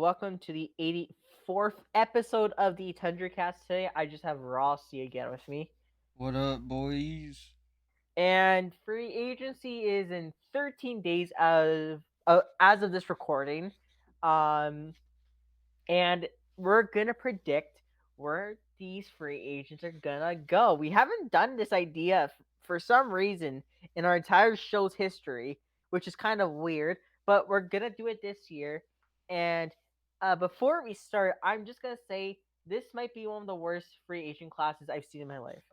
welcome to the 84th episode of the Tundra cast today. I just have Rossi again with me. What up, boys? And free agency is in 13 days as of this recording. Um, and we're going to predict where these free agents are going to go. We haven't done this idea for some reason in our entire show's history, which is kind of weird, but we're going to do it this year. And before we start, I'm just going to say this might be one of the worst free agent classes I've seen in my life.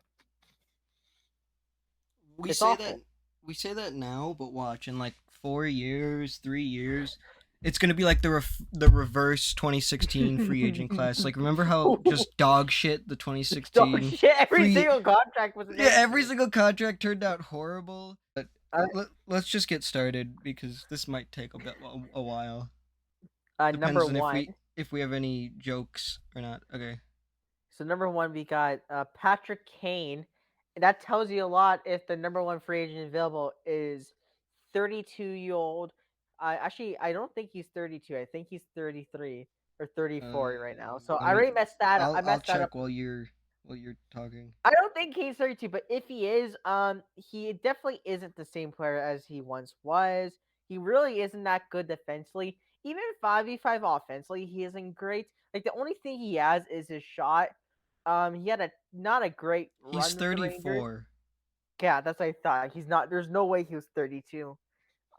We It's say that awful. we say that now, but watch in like 4 years, 3 years, it's gonna be like the reverse 2016 free agent class. Like, remember how just dog shit the Dog 2016 shit. Every free single contract was yeah, every nightmare. single contract turned out horrible. But Uh, let's just get started because this might take a while. Number Depends on if one. we have any jokes or not. Okay. So number one, we got Patrick Kane. That tells you a lot if the number one free agent available is 32-year-old. I don't think he's 32. I think he's 33 or 34 right now. So Let I me. already messed that up. I I'll messed that up. check while you're talking. I don't think he's 32, but if he is, he definitely isn't the same player as he once was. He really isn't that good defensively. Even 5v5 offensively, he isn't great. Like the only thing he has is his shot. He had a not a great He's run with the Rangers. 34. Yeah, that's what I thought. He's not. There's no way he was 32.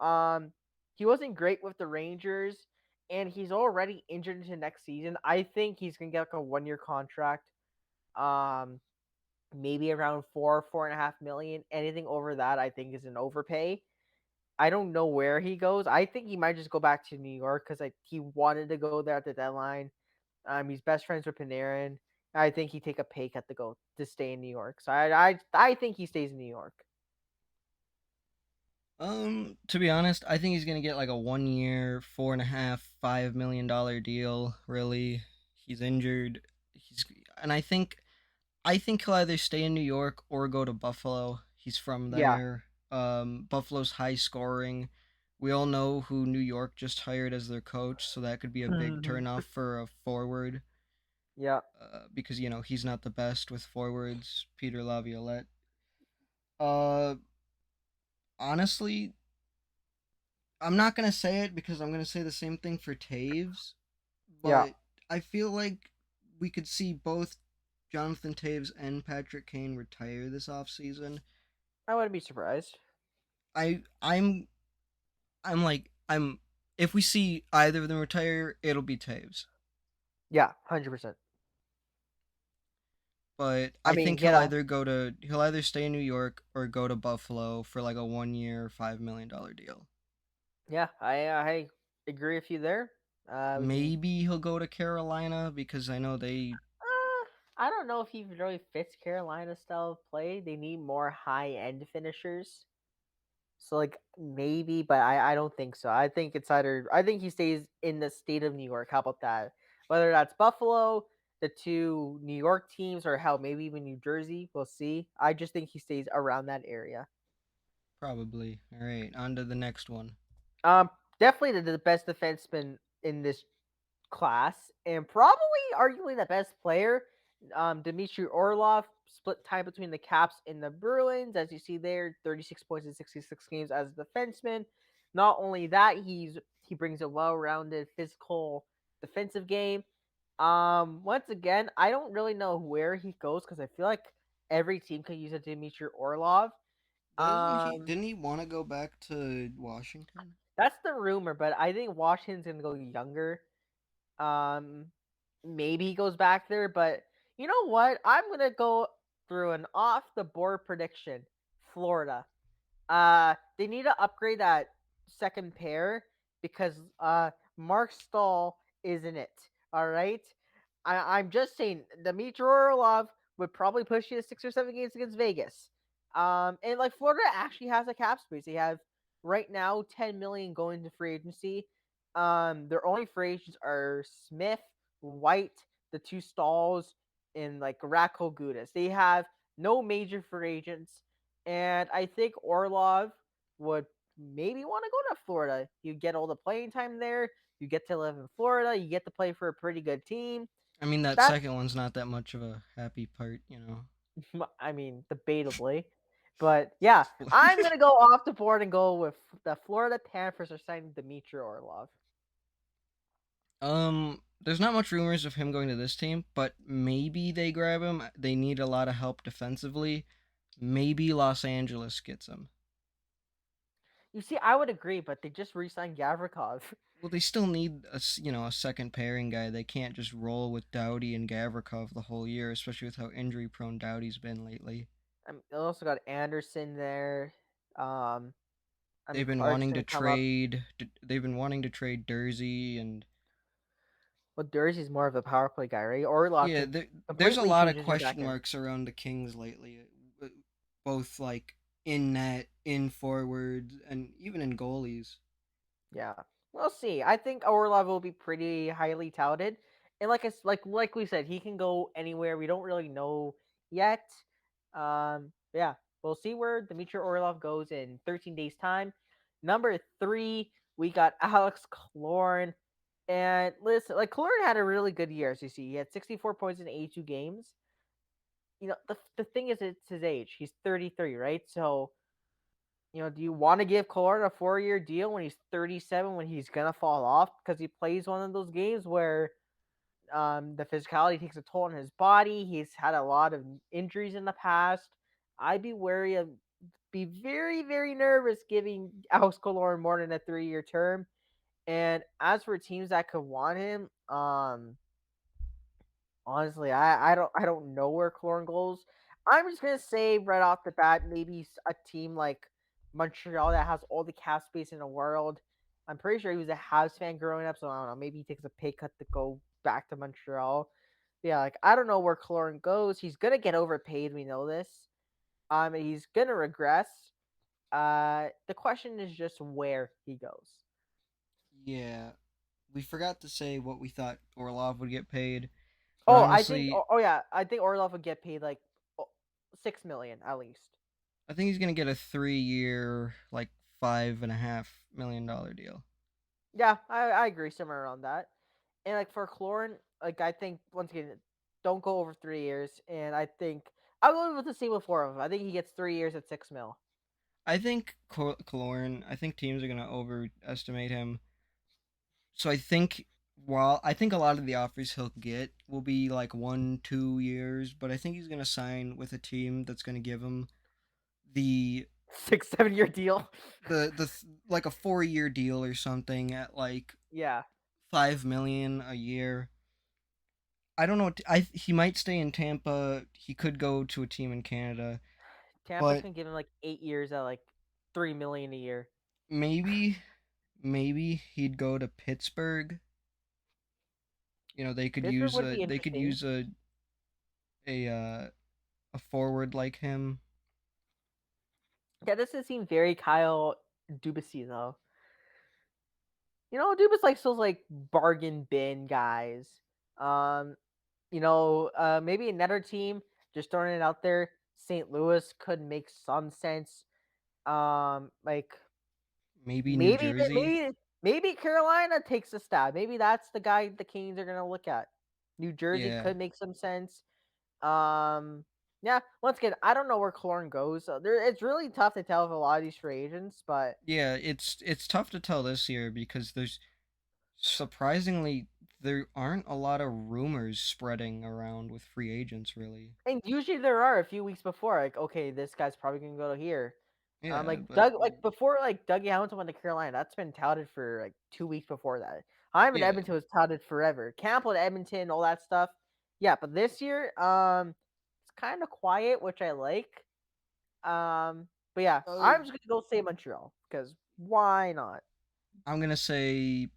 Um, he wasn't great with the Rangers, and he's already injured into next season. I think he's gonna get like a 1 year contract. Um, Maybe around 4.5 million. Anything over that, I think, is an overpay. I don't know where he goes. I think he might just go back to New York because like he wanted to go there at the deadline. He's best friends with Panarin. I think he take a pay cut to stay in New York. So I think he stays in New York. To be honest, I think he's gonna get like a 1 year, four and a half, $5 million deal. Really, he's injured. He's and I think he'll either stay in New York or go to Buffalo. He's from Yeah. there. Buffalo's high scoring. We all know who New York just hired as their coach, so that could be a big turnoff for a forward. Yeah. Because he's not the best with forwards. Peter Laviolette. Uh, Honestly, I'm not gonna say it because I'm gonna say the same thing for Taves, Yeah. but I feel like we could see both Jonathan Taves and Patrick Kane retire this offseason. I wouldn't be surprised. I I'm like I'm if we see either of them retire, it'll be Taves. Yeah, 100%. But I I mean, think you know, he'll either stay in New York or go to Buffalo for like a 1 year, $5 million deal. yeah, I agree with you there. We can Maybe he'll go to Carolina because I know they I don't know if he really fits Carolina's style of play. They need more high end finishers. So like maybe, but I don't think so. I think he stays in the state of New York. How about that? Whether that's Buffalo, the two New York teams, or hell, maybe even New Jersey, we'll see. I just think he stays around that area. probably. All right, on to the next one. Um, Definitely the best defenseman in this class, and probably arguably the best player. Dmitry Orlov split time between the Caps and the Bruins, as you see there, 36 points in 66 games as a defenseman. Not only that, he brings a well-rounded physical defensive game. Once again, I don't really know where he goes because I feel like every team could use a Dmitry Orlov. Doesn't he? Um, Didn't he want to go back to Washington? that's the rumor, but I think Washington's gonna go younger. Um, Maybe he goes back there, but you know what? I'm gonna go through an off the board prediction. Florida. They need to upgrade that second pair because Mark Stahl is in it. All right. I'm just saying Dmitry Orlov would probably push you to 6 or 7 games against Vegas. And like Florida actually has a cap space. They have right now 10 million going to free agency. Their only free agents are Smith, White, the two stalls, and like Racco Gudis. They have no major free agents, and I think Orlov would maybe want to go to Florida. You get all the playing time there. You get to live in Florida. You get to play for a pretty good team. I mean, that That's, second one's not that much of a happy part, you know. I mean, debatably. But yeah, I'm going to go off the board and go with the Florida Panthers are signing Dmitry Orlov. There's not much rumors of him going to this team, but maybe they grab him. They need a lot of help defensively. Maybe Los Angeles gets him. You see, I would agree, but they just re signed Gavrikov. Well, they still need a second pairing guy. They can't just roll with Doughty and Gavrikov the whole year, especially with how injury prone Doughty's been lately. They also got Anderson there. Um, They've been Clark's wanting to going to come up. trade. They've been wanting to trade Dursey and Well, Dursey's more of a power play guy, right? Orlov yeah. could There's a completely lot change of into your back question end. marks around the Kings lately, both like in net, in forwards, and even in goalies. Yeah, we'll see. I think Orlov will be pretty highly touted, and like we said, he can go anywhere. We don't really know yet. Yeah, we'll see where Dmitry Orlov goes in 13 days' time. Number three, we got Alex Killorn. And listen, like Killorn had a really good year, as you see. He had 64 points in 82 games. The thing is, it's his age. He's 33, right? So do you want to give Killorn a 4-year deal when he's 37, when he's gonna fall off because he plays one of those games where the physicality takes a toll on his body. He's had a lot of injuries in the past. I'd be wary of, be very, very nervous giving Alex Killorn more than a 3-year term. And as for teams that could want him, honestly, I don't know where Cologne goes. I'm just gonna say right off the bat, maybe a team like Montreal that has all the cap space in the world. I'm pretty sure he was a Habs fan growing up, so I don't know. Maybe he takes a pay cut to go back to Montreal. Yeah, like I don't know where Cologne goes. He's gonna get overpaid. We know this. He's gonna regress. The question is just where he goes. Yeah, we forgot to say what we thought Orlov would get paid, but Oh, I think. honestly, Oh yeah, I think Orlov would get paid like 6 million at least. I think he's gonna get a 3 year, like $5.5 million deal. Yeah, I agree somewhere around that. And like for Clorin, like I think once again, don't go over 3 years. And I think I'll go with the same with four of them. I think he gets 3 years at 6 mil. I think Kaloran. I think teams are gonna overestimate him. So I think while I think a lot of the offers he'll get will be like 1 2 years, but I think he's gonna sign with a team that's gonna give him the 6 7 year deal. like a 4 year deal or something at like Yeah, 5 million a year. I don't know. He might stay in Tampa. He could go to a team in Canada, Tampa's but gonna give him like 8 years at like 3 million a year. maybe maybe he'd go to Pittsburgh. They could Pittsburgh use would a be they could interesting. use a uh, a forward like him. Yeah, this does seem very Kyle Dubasy though. Dubas likes those like bargain bin guys. Um, maybe another team, just throwing it out there, St. Louis could make some sense. Like Maybe New maybe Jersey. maybe Carolina takes a stab. Maybe that's the guy the Canes are gonna look at. New Jersey Yeah, could make some sense. Um, yeah. Once again, I don't know where Clorn goes. It's really tough to tell with a lot of these free agents, but yeah. It's tough to tell this year because there's surprisingly there aren't a lot of rumors spreading around with free agents really. and usually there are a few weeks before, like, okay, this guy's probably gonna go to here. Yeah, Like but Doug, like before, like Dougie Hamilton went to Carolina, that's been touted for like 2 weeks before that. Hyman yeah. Edmonton was touted forever. Campbell at Edmonton, all that stuff. Yeah, but this year, it's kind of quiet, which I like. But yeah, Uh, I'm just gonna go say Montreal because why not? I'm gonna say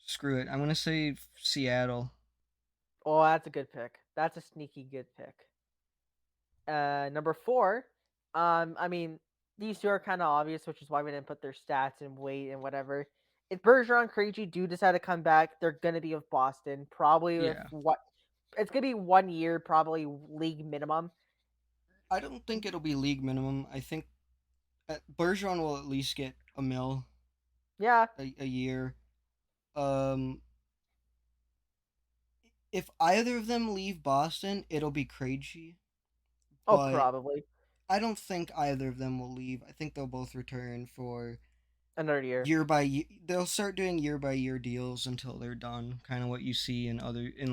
screw it. I'm gonna say Seattle. Oh, that's a good pick. That's a sneaky good pick. Number four. I mean, these two are kind of obvious, which is why we didn't put their stats and weight and whatever. If Bergeron, Krejci do decide to come back, they're gonna be with Boston. Probably with Yeah, what? It's gonna be 1 year, probably league minimum. I don't think it'll be league minimum. I think Bergeron will at least get a mil. Yeah. a year. Um, if either of them leave Boston, it'll be Krejci, Oh, but probably I don't think either of them will leave. I think they'll both return for another year. year by year. They'll start doing year by year deals until they're done. Kind of what you see in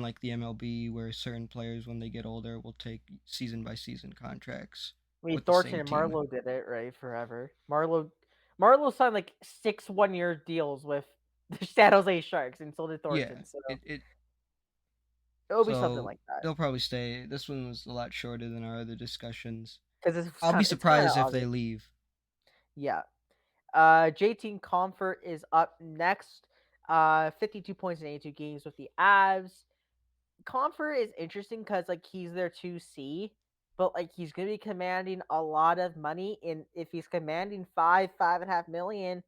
like the MLB, where certain players when they get older will take season by season contracts I mean, with the Thornton same and team. Marlowe did it right forever. Marlowe signed like 6 1-year deals with the San Jose Sharks, and so did Yeah, Thornton. So it it'll be something so like that they'll probably stay. This one was a lot shorter than our other discussions. because I'll be it's kind of surprised if they obvious. leave. Yeah. JT Comfort is up next. 52 points in 82 games with the Avs. Comfort is interesting because like he's their 2C, but like he's gonna be commanding a lot of money. And if he's commanding 5.5 million,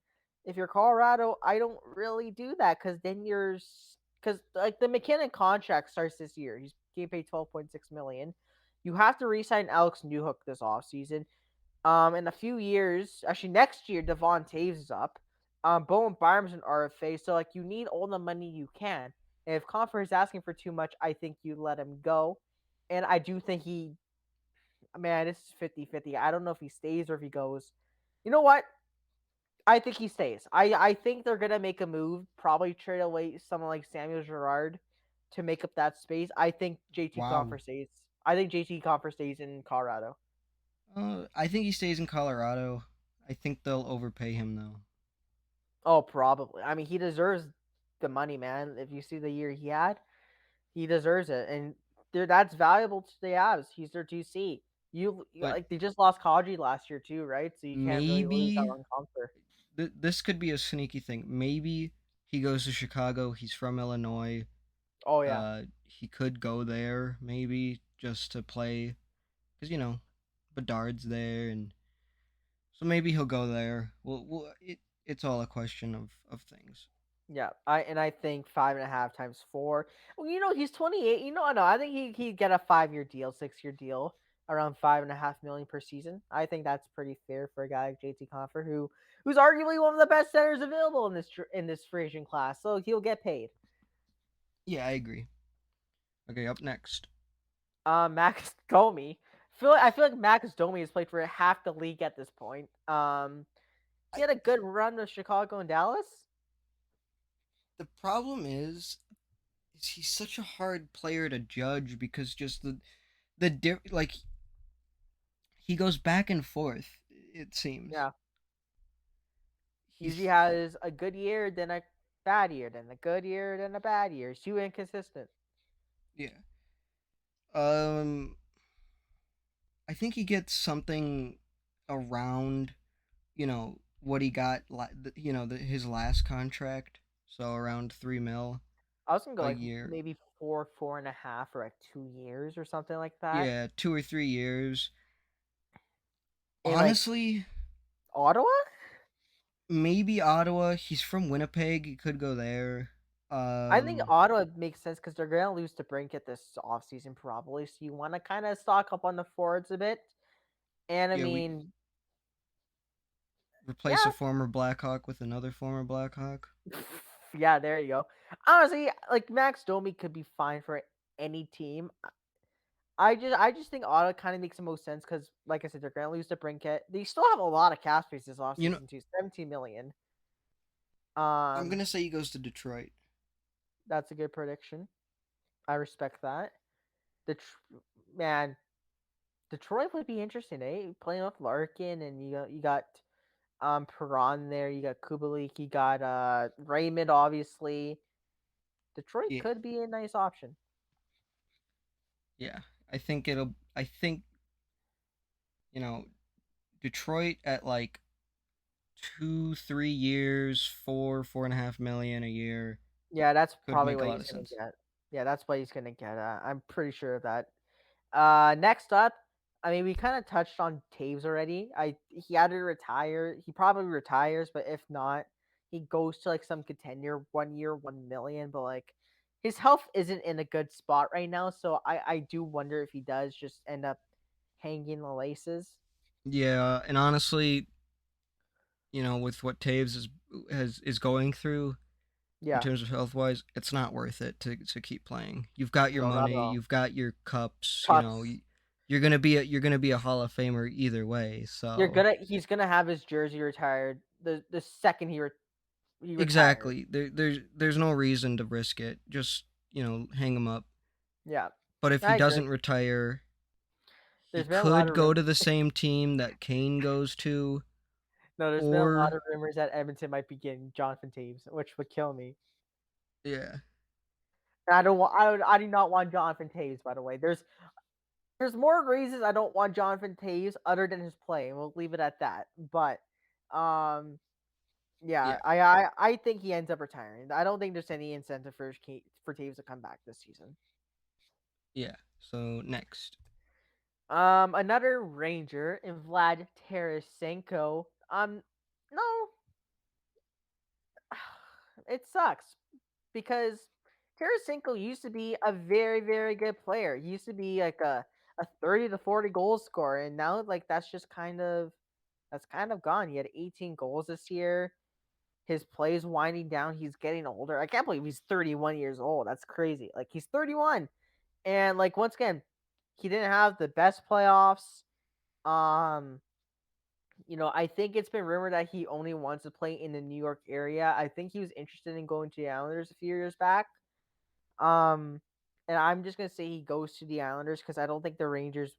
if you're Colorado, I don't really do that because then because like the McKinnon contract starts this year. He's getting paid 12.6 million. You have to re-sign Alex Newhook this offseason. In a few years, actually next year, Devon Taves is up. Bowen Byram's an RFA, so like you need all the money you can. And if Comfort is asking for too much, I think you let him go. And I do think man, this is 50-50. I don't know if he stays or if he goes. You know what? I think he stays. I think they're gonna make a move, probably trade away someone like Samuel Girard to make up that space. I think JT Wow. Comfort stays. I think JT Comfort stays in Colorado. I think he stays in Colorado. I think they'll overpay him though. Oh, probably. I mean, he deserves the money, man. If you see the year he had, he deserves it, and that's valuable to the Avs. He's their 2C. But Like they just lost Kadri last year too, right? So you can't really lose that maybe on Comfort. this could be a sneaky thing. Maybe he goes to Chicago. He's from Illinois. Oh yeah, He could go there maybe just to play because Bedard's there, and so maybe he'll go there. It's all a question of things. yeah. I think 5.5 times 4. Well, he's 28. No, I think he'd get a 5-year deal, 6-year deal, around 5.5 million per season. I think that's pretty fair for a guy like JT Comfort, who's arguably one of the best centers available in this free agent class. So he'll get paid. Yeah, I agree. Okay, up next. Max Domi. I feel like Max Domi has played for half the league at this point. He I had a good run with Chicago and Dallas. The problem is he's such a hard player to judge because just like he goes back and forth. It seems Yeah, usually he's has a good year, then a bad year, then a good year, then a bad year. He's too inconsistent. yeah. Um, I think he gets something around what he got his last contract, so around 3 mil I was gonna go a like year. maybe 4.5 for like 2 years or something like that. Yeah, 2 or 3 years. And like Honestly, Ottawa, maybe Ottawa. He's from Winnipeg. He could go there. I think Um, Ottawa makes sense because they're gonna lose to Brinkett this offseason probably. So you want to kind of stock up on the forwards a bit. And I yeah, we mean, replace a yeah, former Blackhawk with another former Blackhawk. yeah, there you go. Honestly, like Max Domi could be fine for any team. I just think Ottawa kind of makes the most sense because, like I said, they're gonna lose to Brinkett. They still have a lot of cap space this You know, offseason too, 17 million. I'm Um, gonna say he goes to Detroit. that's a good prediction. I respect that. The man, Detroit would be interesting, eh? Playing with Larkin and you got Perron there, you got Kubalik, you got Raymond obviously. Detroit Yeah, could be a nice option. yeah. I think you know Detroit at like 2 3 years, 4.5 million a year Yeah, that's could probably make a what lot he's of gonna sense. get. Yeah, that's what he's gonna get. I'm pretty sure of that. Next up, I mean, we kind of touched on Taves already. He had to retire. He probably retires, but if not, he goes to like some contender 1 year, 1 million. But like, his health isn't in a good spot right now, so I do wonder if he does just end up hanging the laces. Yeah, and honestly, with what Taves is going through in Yeah. terms of health wise, it's not worth it to keep playing. You've got your No, not at money, all. you've got your cups. Cups. You're gonna be a Hall of Famer either way. So He's gonna have his jersey retired the second he retires. exactly, there's no reason to risk it. Just hang him up. Yeah. But if he I agree. doesn't retire, he There's been a lot could of go to the same team that Kane goes to, no, there's been a lot or of rumors that Edmonton might be getting Jonathan Taves, which would kill me. yeah, And I do not want Jonathan Taves, by the way. There's more reasons I don't want Jonathan Taves other than his play, and we'll leave it at that. But um yeah, yeah, I think he ends up retiring. I don't think there's any incentive for Taves to come back this season. yeah. So next, Another Ranger in Vlad Tarasenko. No, it sucks because Tarasenko used to be a very, very good player. He used to be like a 30 to 40 goal scorer, and now like that's kind of gone. He had 18 goals this year. His play's winding down. He's getting older. I can't believe he's 31 years old. That's crazy. Like he's 31, and like once again, he didn't have the best playoffs. Um, I think it's been rumored that he only wants to play in the New York area. I think he was interested in going to the Islanders a few years back. Um, and I'm just gonna say he goes to the Islanders because I don't think the Rangers.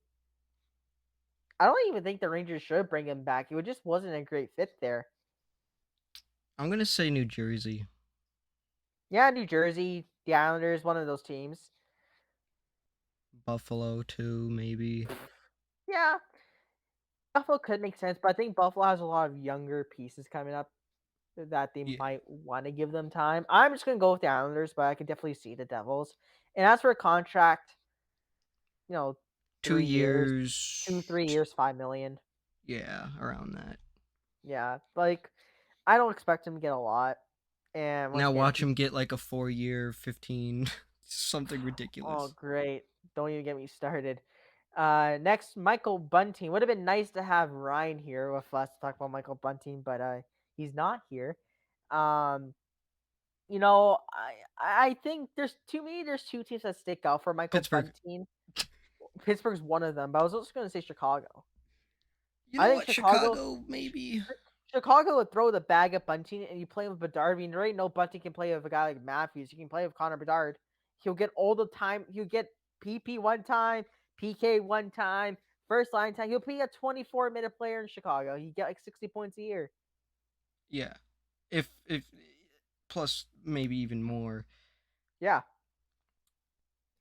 I don't even think the Rangers should bring him back. He just wasn't a great fit there. I'm gonna say New Jersey, Yeah, New Jersey, the Islanders, one of those teams. Buffalo too, maybe. Yeah, Buffalo could make sense, but I think Buffalo has a lot of younger pieces coming up that they Yeah, might want to give them time. I'm just gonna go with the Islanders, but I could definitely see the Devils. And as for a contract, you know, two 3 years, two, years. 3 years, 5 million. Yeah, around that. Yeah, like I don't expect him to get a lot. And once Now again, watch him get like a 4 year, 15, something oh ridiculous. great, don't even get me started. Next, Michael Bunting. Would have been nice to have Ryan here with us to talk about Michael Bunting, but he's not here. Um, I think there's two teams that stick out for Michael Pittsburgh. Bunting. Pittsburgh's one of them, but I was also going to say Chicago. You I know think what? Chicago, maybe. Chicago would throw the bag at Bunting, and you play with Bedard. I mean, you already know Bunting can play with a guy like Matthews. He can play with Connor Bedard. He'll get all the time. He'll get PP one time, PK one time, first line time. He'll be a 24-minute player in Chicago. He get like 60 points a year. Yeah. If plus maybe even more. Yeah,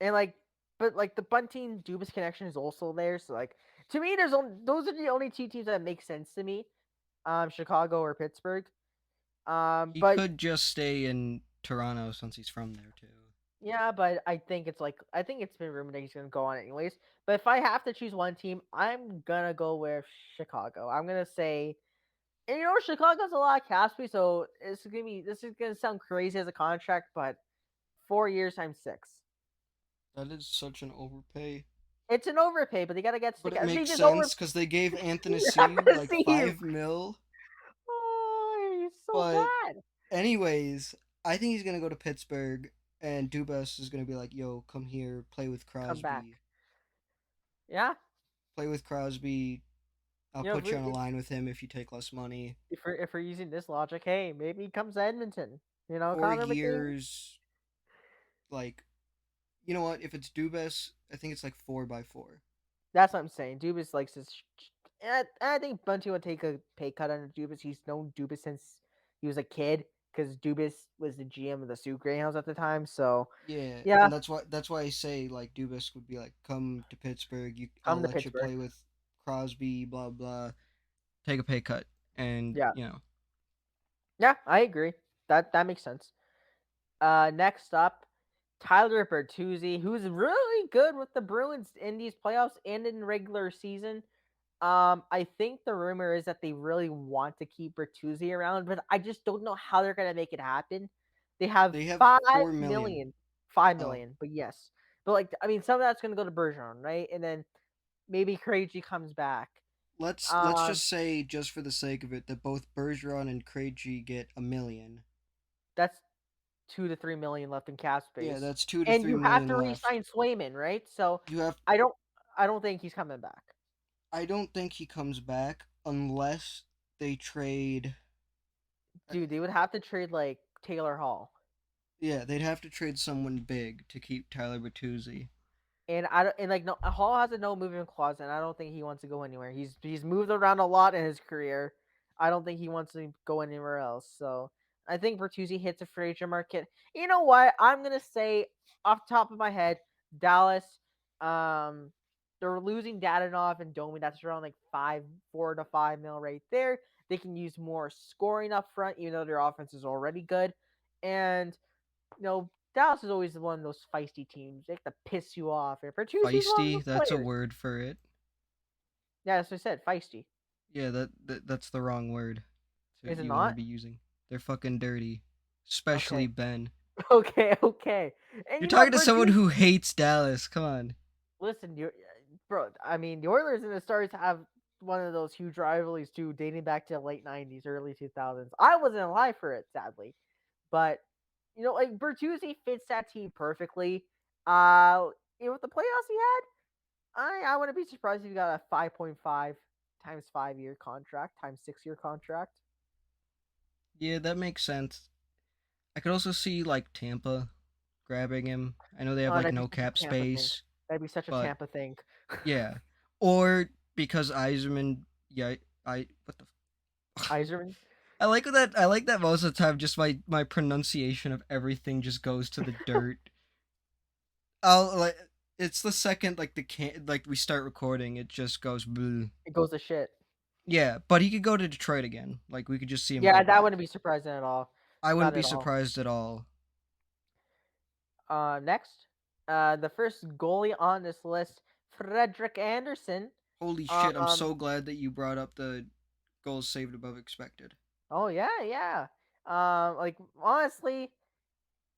and but like the Bunting Dubas connection is also there. So like to me, those are the only two teams that make sense to me. Chicago or Pittsburgh. He But could just stay in Toronto since he's from there too. yeah, but I think it's been rumored that he's gonna go on anyways. But if I have to choose one team, I'm gonna go with Chicago. I'm gonna say, and Chicago's a lot of cap space, so this is gonna sound crazy as a contract, but 4 years times six. That is such an overpay. It's an overpay, but they gotta get But stick. it They makes just over. sense because they gave Anthony You have to like see him. 5 mil. Oh, he's so But bad. anyways, I think he's gonna go to Pittsburgh, and Dubas is gonna be like, "Yo, come here, play with Come back. Crosby, Yeah, play with Crosby. I'll you know, put you on a line with him if you take less money. if we're using this logic, hey, maybe he comes to Edmonton. four Connor McDavid. years, like, you know what? If it's Dubas, I think it's like 4 by 4. That's what I'm saying. Dubas likes his. And I think Bunty would take a pay cut under Dubas. He's known Dubas since he was a kid because Dubas was the GM of the Sioux Greyhounds at the time. So Yeah, yeah, and that's why I say like Dubas would be like, come to Pittsburgh. come I'll to let you Pittsburgh. play with Crosby. Blah blah. Take a pay cut, and Yeah, yeah, I agree. That makes sense. Next up, Tyler Bertuzzi, who's really good with the Bruins in these playoffs and in regular season. I think the rumor is that they really want to keep Bertuzzi around, but I just don't know how they're gonna make it happen. They have they have five 4 million. million, five Oh, million, but yes, but like I mean, some of that's gonna go to Bergeron, right? And then maybe Krejci comes back. let's Um, just say, just for the sake of it, that both Bergeron and Krejci get 1 million. that's 2 to 3 million left in cap Yeah, space, that's two to and three you have million to left. re-sign Swayman, right? So You have. I don't, I don't think he's coming back. I don't think he comes back unless they trade. Dude, they would have to trade like Taylor Hall. Yeah, they'd have to trade someone big to keep Tyler Bertuzzi. And I don't, and like no Hall has a no movement clause, and I don't think he wants to go anywhere. He's moved around a lot in his career. I don't think he wants to go anywhere else. So I think Bertuzzi hits a free agent market. You know what? I'm gonna say off the top of my head, Dallas. Um, they're losing Dadonov and Domi. That's around like 4 to 5 mil right there. They can use more scoring up front, even though their offense is already good. And Dallas is always one of those feisty teams. They like to piss you off. And Bertuzzi's one of Feisty, those that's a players. word for it. Yeah, that's what I said. Feisty. Yeah, that's the wrong word that Is it you want to not? be using. They're fucking dirty. Especially Okay. Ben. Okay, okay. And You're you know talking what, to someone Bertuzzi? who hates Dallas. Come on. Listen, you bro. I mean, the Oilers and the Stars have one of those huge rivalries too, dating back to the late '90s, early 2000s. I wasn't alive for it, sadly, but like Bertuzzi fits that team perfectly. With the playoffs he had, I wouldn't be surprised if you got a 5.5 times 5 year contract times 6 year contract. Yeah, that makes sense. I could also see like Tampa grabbing him. I know they have Oh, like that'd be no such a cap Tampa thing. space, That'd be such a but Tampa thing. yeah. Or because Eiserman, yeah, I what the Iserman. I like that. I like that most of the time. Just my pronunciation of everything just goes to the dirt. I'll like it's the second like the can like we start recording, it just goes. Bleh. It goes to shit. Yeah, but he could go to Detroit again. Like we could just see him go Yeah, that wouldn't back. be surprising at all. I wouldn't Not be at all. surprised at all. Next, the first goalie on this list, Frederick Anderson. Holy shit! I'm Um. so glad that you brought up the goals saved above expected. Oh yeah, yeah. Like honestly,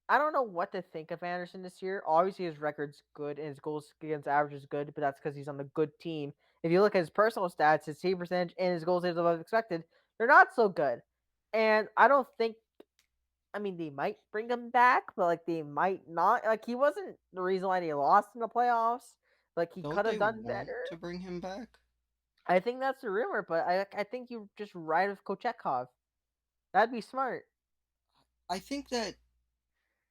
I don't know what to think of Anderson this year. Obviously, his record's good and his goals against average is good, but that's because he's on a good team. If you look at his personal stats, his save percentage and his goals saved above expected, they're not so good. And I don't think. I mean, they might bring him back, but like they might not. Like he wasn't the reason why they lost in the playoffs. Like he Don't could have they done want better. to bring him back? I think that's the rumor, but I think you just ride with Kochetkov. That'd be smart. I think that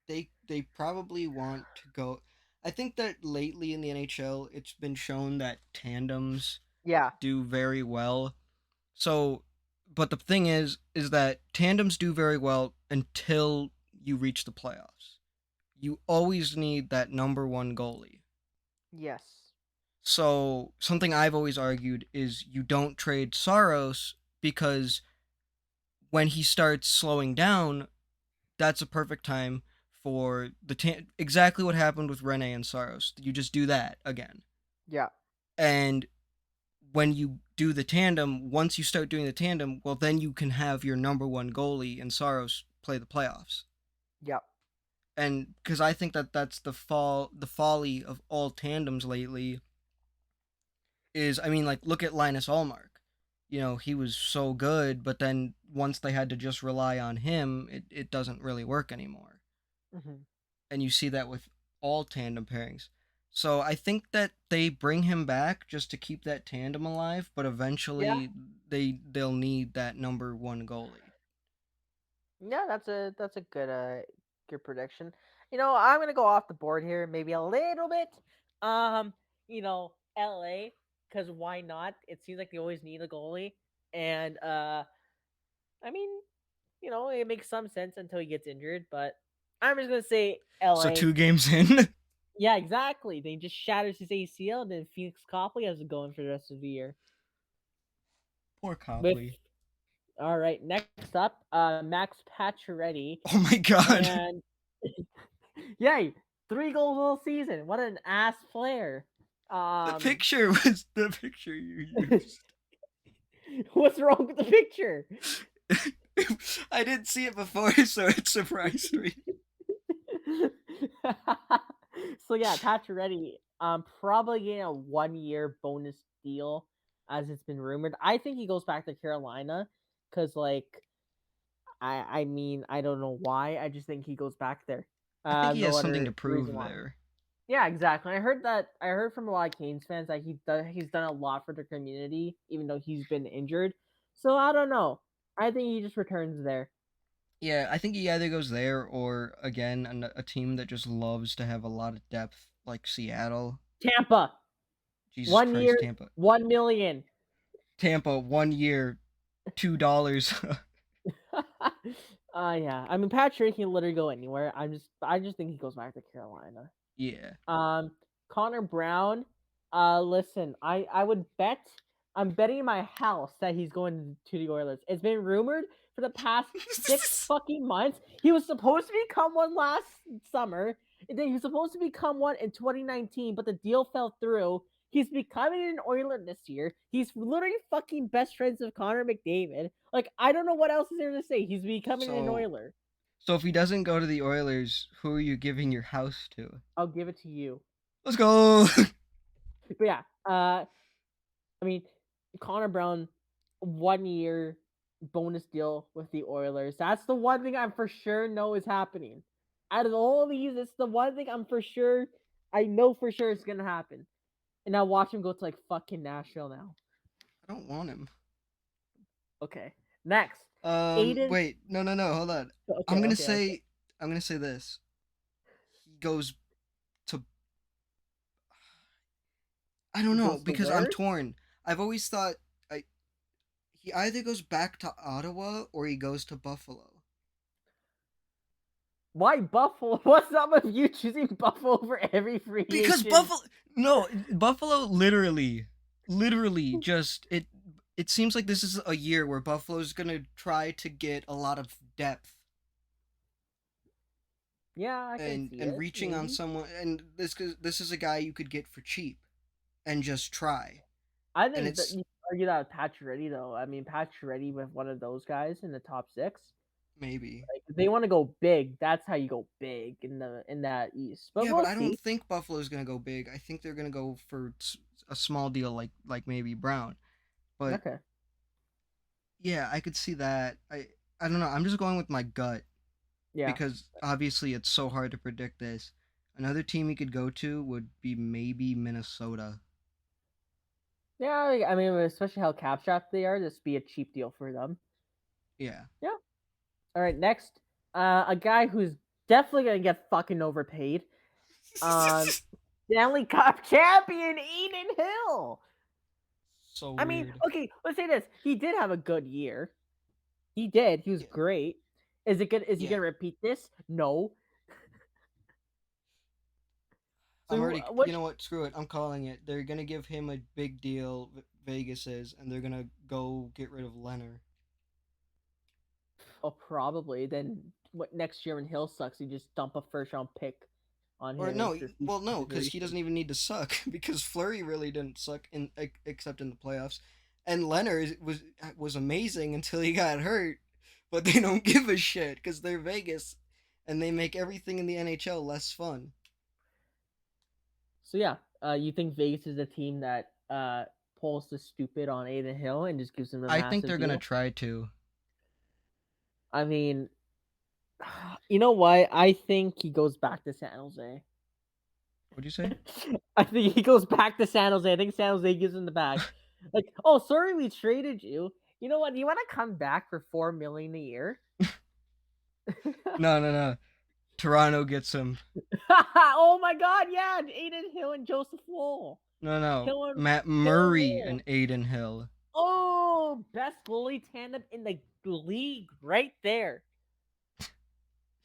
they probably want to go. I think that lately in the NHL, it's been shown that tandems Yeah. do very well. So, but the thing is that tandems do very well until you reach the playoffs. You always need that number one goalie. Yes. So, something I've always argued is you don't trade Saros because when he starts slowing down, that's a perfect time for exactly what happened with Rene and Saros. You just do that again. Yeah. And when you do the tandem, once you start doing the tandem, well, then you can have your number one goalie and Saros play the playoffs. Yeah. And because I think that that's the folly of all tandems lately is, I mean, like look at Linus Allmark. He was so good, but then once they had to just rely on him, it doesn't really work anymore. Hmm. And you see that with all tandem pairings. So I think that they bring him back just to keep that tandem alive, but Yeah. eventually they'll need that number one goalie. Yeah. That's a good prediction. I'm gonna go off the board here, maybe a little bit. LA, because why not? It seems like they always need a goalie, and I mean, it makes some sense until he gets injured, but I'm just gonna say So LA. 2 games in, Yeah, exactly. They just shatters his ACL, and then Phoenix Copley has it going for the rest of the year. poor With Copley. All right, next up, Max Pacioretty, Oh my god, and yay, 3 goals all season. What an ass player. the Um, picture was the picture you used. what's wrong with the picture? I didn't see it before, so it surprised me. So yeah, Pacioretty, probably getting a 1 year bonus deal. as it's been rumored. I think he goes back to Carolina because, like, I mean, I don't know why. I just think he goes back there. I think he No has something other to reason prove why. there. Yeah, exactly. I heard from a lot of Canes fans that he's done a lot for the community, even though he's been injured. So I don't know. I think he just returns there. Yeah, I think he either goes there or again a team that just loves to have a lot of depth, like Seattle. Tampa, Jesus 1 year, Christ, Tampa. 1 million. Tampa, 1 year, $2. Yeah. I mean, Patrick can literally go anywhere. I just think he goes back to Carolina. Yeah. Um, Connor Brown. Listen, I would bet. I'm betting my house that he's going to the Oilers. It's been rumored for the past 6 fucking months. He was supposed to become one last summer, and then he was supposed to become one in 2019, but the deal fell through. He's becoming an Oiler this year. He's literally fucking best friends with Connor McDavid. Like, I don't know what else is there to say. He's becoming an so Oiler. so if he doesn't go to the Oilers, who are you giving your house to? I'll give it to you. Let's go. But yeah, I mean, Connor Brown, 1 year bonus deal with the Oilers. That's the one thing I'm for sure know is happening. Out of all these, it's the one thing I'm for sure. I know for sure it's gonna happen. And now watch him go to like fucking Nashville now. I don't want him. Okay, next, Aiden. Wait, no, hold on. I'm Okay, gonna okay, okay. say, I'm gonna say this. He goes to, I don't He know, goes to because I'm where? torn. I've always thought I he either goes back to Ottawa or he goes to Buffalo. Why Buffalo? What's up with you choosing Buffalo over every free Because agent? Buffalo, no, Buffalo literally just it seems like this is a year where Buffalo's gonna try to get a lot of depth Yeah, I can see and it. reaching on Maybe. someone, and this is a guy you could get for cheap and just try. I And think that it's you could argue that with Pacioretty though. I mean, Pacioretty with one of those guys in the top six. maybe. Like, if they want to go big, that's how you go big in that East. But Yeah, but we'll I don't see. think Buffalo's gonna go big. I think they're gonna go for a small deal, like maybe Brown. But Okay. yeah, I could see that. I don't know. I'm just going with my gut Yeah. because obviously it's so hard to predict this. Another team he could go to would be maybe Minnesota. Yeah. I mean, especially how cap strapped they are, this be a cheap deal for them. Yeah. Yeah. All right. Next, a guy who's definitely gonna get fucking overpaid. Um, Stanley Cup champion Eden Hill. So I mean, weird. okay, let's say this. He did have a good year. He did. He was Yeah. great. Is it good? Is he Yeah. gonna repeat this? No. I'm So already. You which know what? Screw it. I'm calling it. They're gonna give him a big deal. Vegas is, and they're gonna go get rid of Leonard. oh probably then what next year when Hill sucks, you just dump a first round pick on Or him and no, for future well, no, because he consideration. doesn't even need to suck because Flurry really didn't suck in except in the playoffs, and Leonard was amazing until he got hurt. But they don't give a shit because they're Vegas, and they make everything in the NHL less fun. So yeah, you think Vegas is a team that pulls the stupid on Aiden Hill and just gives him a I think massive they're gonna deal? try to. I mean, you know what? I think he goes back to San Jose. What'd you say? I think he goes back to San Jose. I think San Jose gives him the bag. Like, oh, sorry, we traded you. You know what? You want to come back for 4 million a year? No. Toronto gets him. Oh my God! Yeah, Aiden Hill and Joseph Wool. No. Killing, Matt killing Murray Wool. and Aiden Hill. Oh, best goalie tandem in the league, right there,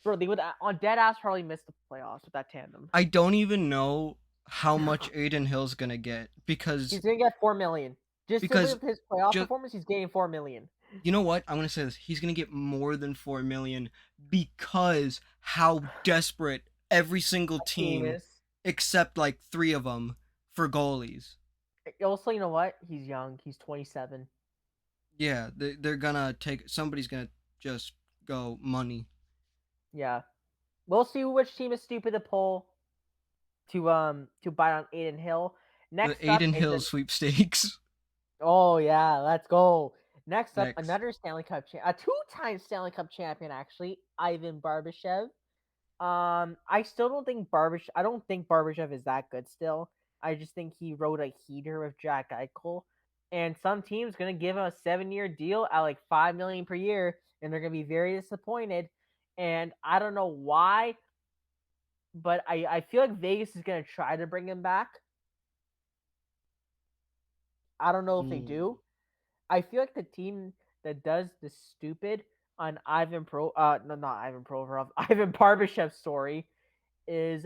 bro. They would on dead ass probably miss the playoffs with that tandem. I don't even know how much Aiden Hill's gonna get He's because gonna get 4 million. Just simply because with his playoff just performance, he's getting 4 million. you know what? I'm gonna say this. He's gonna get more than 4 million because how desperate every single A team team, is. except like three of them, for goalies. Also, you know what? He's young. He's 27. Yeah, they're gonna take somebody's gonna just go money. Yeah, we'll see which team is stupid to pull to buy on Aiden Hill. The Next up Aiden is Hill an sweepstakes. Oh yeah, let's go. Next up, Next. another a two-time Stanley Cup champion actually, Ivan Barbashev. I still don't think I don't think Barbashev is that good still. I just think he rode a heater with Jack Eichel, and some team's gonna give him a 7-year deal at like 5 million per year, and they're gonna be very disappointed. And I don't know why, but I feel like Vegas is gonna try to bring him back. I don't know if they Mm, do. I feel like the team that does the stupid on no, not Ivan Provorov, Ivan Barbashev's story is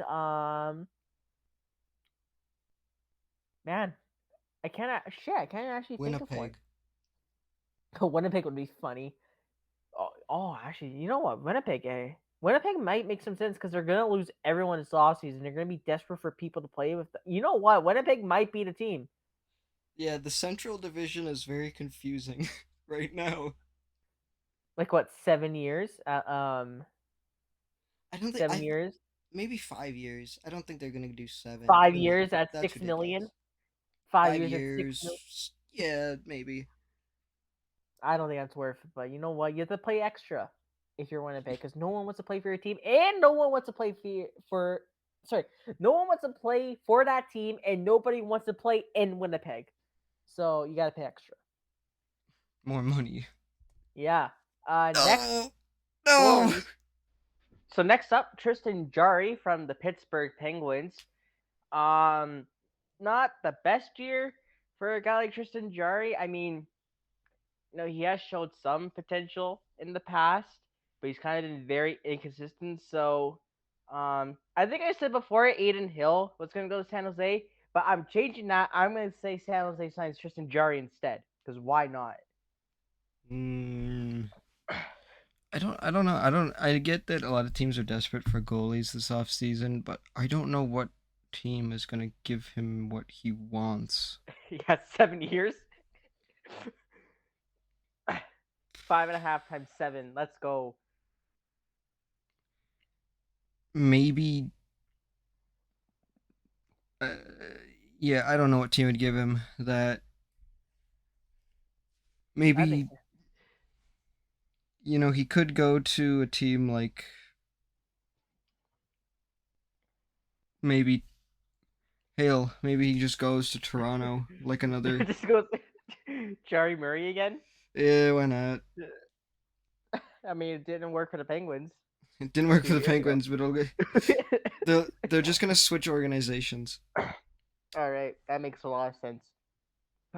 man, I can't actually think of one. Winnipeg. Winnipeg would be funny. Actually, you know what? Winnipeg might make some sense because they're gonna lose everyone this offseason. They're gonna be desperate for people to play with. You know what? Winnipeg might be the team. Yeah, the Central Division is very confusing right now. Like what? 7 years? I don't think Seven I years? maybe 5 years. I don't think they're gonna do seven. Five No, years at that's 6 million? ridiculous. 5 years at 6 million? 5 years. Yeah, maybe. I don't think that's worth it. But you know what? You have to play extra if you're Winnipeg because no one wants to play for your team, and no one wants to play for sorry, no one wants to play for that team, and nobody wants to play in Winnipeg. So you got to pay extra. More money. Yeah. Next No, no. story. So next up, Tristan Jarry from the Pittsburgh Penguins. Um, Not the best year for a guy like Tristan Jarry. I mean, he has showed some potential in the past, but he's kind of been very inconsistent. So, I think I said before Aiden Hill was going to go to San Jose, but I'm changing that. I'm going to say San Jose signs Tristan Jarry instead because why not? Mm, I don't know. I get that a lot of teams are desperate for goalies this offseason, but I don't know what team is going to give him what he wants. He has 7 years, 5.5 times 7. Let's go. Maybe uh, yeah, I don't know what team would give him that. I think Maybe he could go to a team like maybe Hale. Maybe he just goes to Toronto like another. just goes Jarry Murray again. Yeah, why not? I mean, it didn't work for the Penguins It didn't work 2 for the years ago. Penguins, but they're just gonna switch organizations. All right, that makes a lot of sense.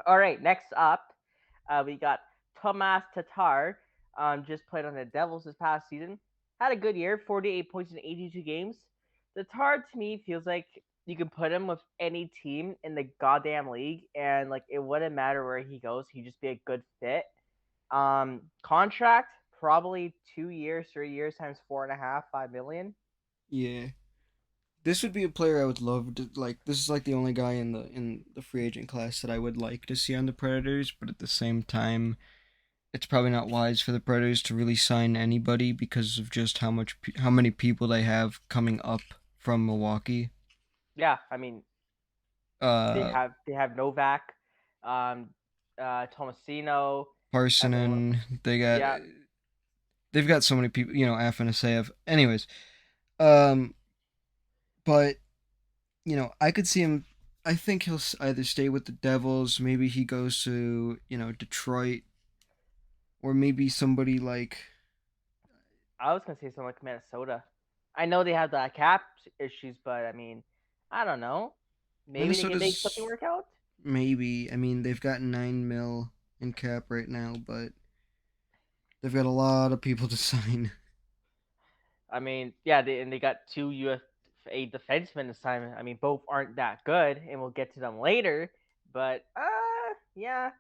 All right, next up, we got Tomas Tatar. Just played on the Devils this past season. Had a good year, 48 points in 82 games. Tatar to me feels like you can put him with any team in the goddamn league, and like it wouldn't matter where he goes, he'd just be a good fit. Contract probably 2 years, 3 years times 4.5, 5 million. Yeah, this would be a player I would love to like. This is like the only guy in the free agent class that I would like to see on the Predators, but at the same time, it's probably not wise for the Predators to really sign anybody because of just how many people they have coming up from Milwaukee. Yeah, I mean Uh, they have Novak, um, Tomasino, Evan. Parsonen, Yeah, they've got so many people. Afanaseyev. Anyways, um, but I could see him. I think he'll either stay with the Devils, maybe he goes to Detroit, or maybe somebody like I was gonna say something like Minnesota. I know they have the cap issues, but I mean, I don't know. Maybe they can make something Minnesota's. work out. Maybe. I mean, they've got 9 mil in cap right now, but they've got a lot of people to sign. I mean, yeah, and they got two UFA defensemen this time. I mean, both aren't that good, and we'll get to them later. But yeah,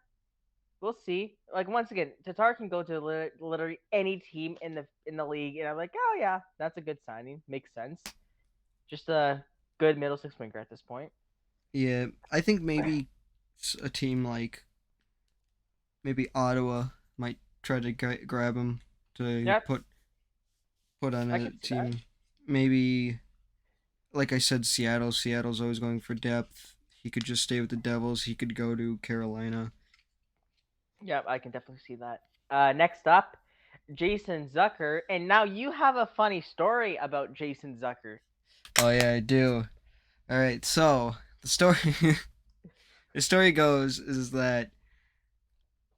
we'll see. Like once again, Tatar can go to literally any team in the league, and I'm like, oh yeah, that's a good signing. Makes sense. Just a good middle six winger at this point. Yeah, I think maybe a team like maybe Ottawa might try to grab him to Yep, put on I a can see that. team. Maybe, like I said, Seattle. Seattle's always going for depth. He could just stay with the Devils. He could go to Carolina. Yep, I can definitely see that. Next up, Jason Zucker, and now you have a funny story about Jason Zucker. Oh yeah, I do. All right, so the story the story goes is that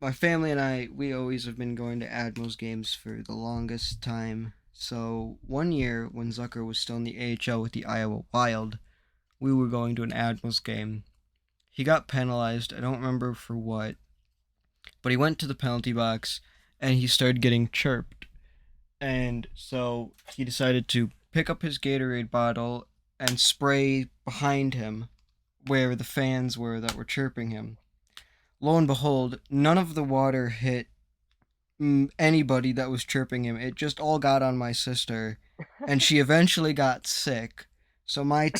my family and I, we always have been going to Admirals games for the longest time. So one year when Zucker was still in the AHL with the Iowa Wild, we were going to an Admirals game. He got penalized. I don't remember for what, but he went to the penalty box and he started getting chirped. And so he decided to pick up his Gatorade bottle and spray behind him where the fans were that were chirping him. Lo and behold, none of the water hit anybody that was chirping him. It just all got on my sister, and she eventually got sick. So my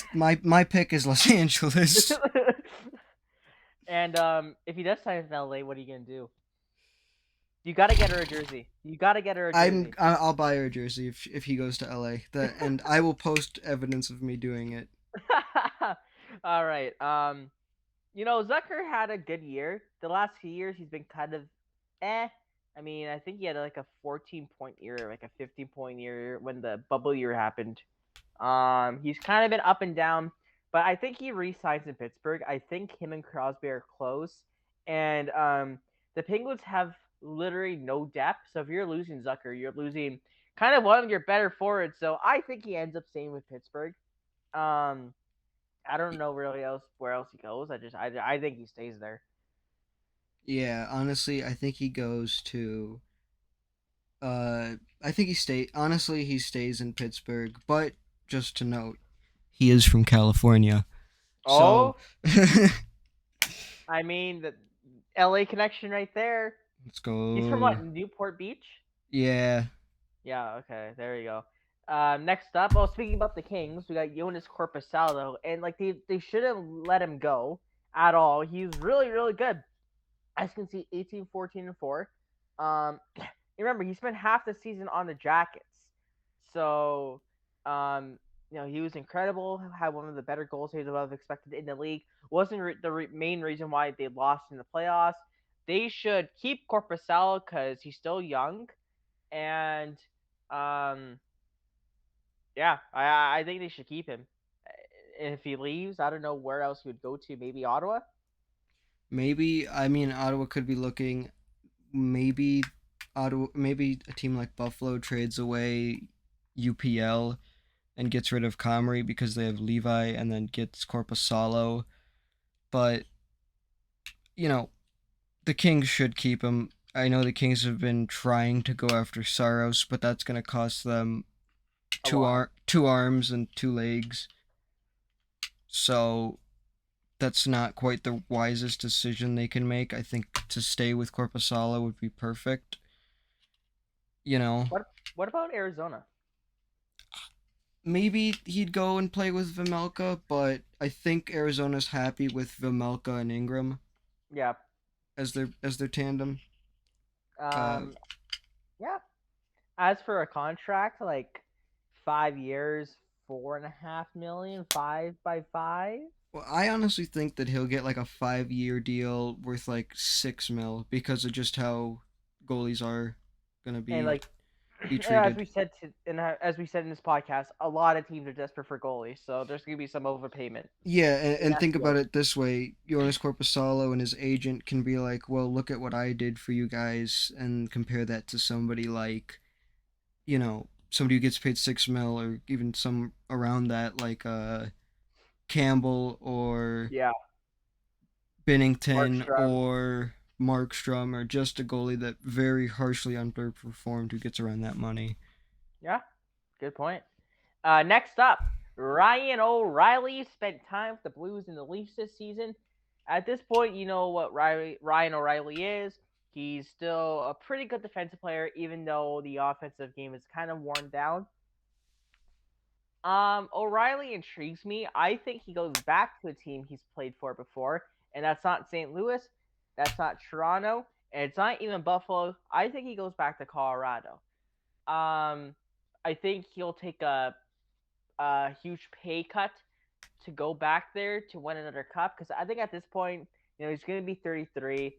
pick is Los Angeles. And if he does sign in LA, what are you gonna do? You gotta get her a jersey. You gotta get her a jersey. I'll buy her a jersey if he goes to LA. And I will post evidence of me doing it. All right. Zucker had a good year. The last few years, he's been kind of eh. I mean, I think he had like a 14-point year, like a 15-point year when the bubble year happened. He's kind of been up and down, but I think he re-signs in Pittsburgh. I think him and Crosby are close, and the Penguins have literally no depth. So if you're losing Zucker, you're losing kind of one of your better forwards. So I think he ends up staying with Pittsburgh. Um, I don't know really else where else he goes. I think he stays there. Yeah, honestly, I think he goes to. I think he stay. Honestly, he stays in Pittsburgh. But just to note, he is from California, so Oh, I mean the LA connection right there. let's He's from go. what, Newport Beach? Yeah, Yeah, okay, there you go. Next up, well, speaking about the Kings, we got Jonas Corposalo, and like they shouldn't let him go at all. He's really really good. As you can see, 18, 14, and 4. Remember, he spent half the season on the Jackets. So, um, he was incredible, had one of the better goal saves I've expected in the league. Wasn't the main reason why they lost in the playoffs. They should keep Corpusalo because he's still young. And, um, yeah, I think they should keep him. If he leaves, I don't know where else he would go to. Maybe Ottawa? maybe. I mean, Ottawa could be looking. Maybe Ottawa. Maybe a team like Buffalo trades away UPL and gets rid of Comrie because they have Levi, and then gets Corpusalo. But you know, the Kings should keep him. I know the Kings have been trying to go after Saros, but that's going to cost them A lot. two arms and two legs. So that's not quite the wisest decision they can make. I think to stay with Corpusala would be perfect. You know, What about Arizona? maybe he'd go and play with Vimelka, but I think Arizona's happy with Vimelka and Ingram Yeah. as their tandem. Uh, Um, yeah. As for a contract, like 5 years, 4.5 million, 5 by 5, well, I honestly think that he'll get like a 5 year deal worth like 6 mil because of just how goalies are gonna and like be as treated. we said as we said in this podcast, a lot of teams are desperate for goalies, so there's gonna be some overpayment Yeah, in and that think about field. it this way: Jonas Corposalo and his agent can be like, "Well, look at what I did for you guys," and compare that to somebody like, somebody who gets paid 6 mil or even some around that, like Campbell or Yeah, Binnington Markstrom. or Markstrom, or just a goalie that very harshly underperformed who gets around that money. Yeah, good point. Next up, Ryan O'Reilly spent time with the Blues and the Leafs this season. At this point, you know what Ryan O'Reilly is. He's still a pretty good defensive player, even though the offensive game is kind of worn down. O'Reilly intrigues me. I think he goes back to a team he's played for before, and that's not St. Louis, that's not Toronto, and it's not even Buffalo. I think he goes back to Colorado. Um, I think he'll take a huge pay cut to go back there to win another cup because I think at this point, he's going to be 33.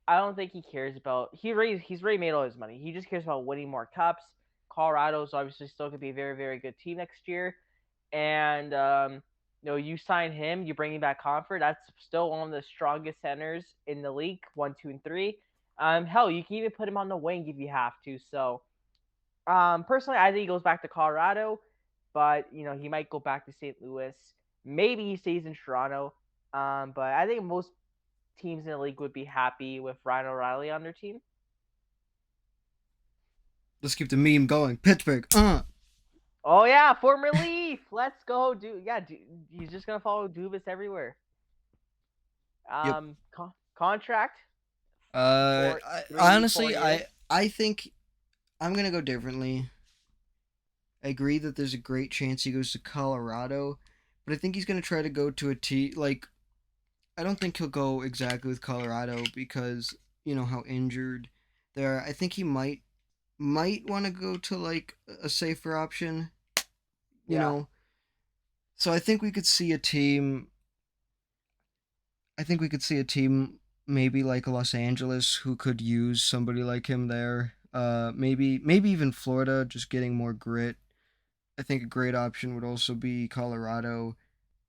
I don't think he cares about he's already made all his money. He just cares about winning more cups. Colorado's obviously still gonna be a very, very good team next year. And you sign him, you bring him back Comfort. That's still one of the strongest centers in the league, 1, 2, and 3. Hell, you can even put him on the wing if you have to. So, personally, I think he goes back to Colorado, but he might go back to St. Louis. Maybe he stays in Toronto. But I think most teams in the league would be happy with Ryan O'Reilly on their team. Let's keep the meme going. Pittsburgh. Oh yeah, former Leaf. Let's go, dude. Yeah, he's just gonna follow Dubas everywhere. Yep. Contract for three, four Honestly, years. I think I'm gonna go differently. I agree that there's a great chance he goes to Colorado, but I think he's gonna try to go to a team like I don't think he'll go exactly with Colorado because you know how injured they are. I think he might want to go to like a safer option, you Yeah, know. So I think we could see a team. I think we could see a team maybe like Los Angeles who could use somebody like him there. Maybe even Florida, just getting more grit. I think a great option would also be Colorado.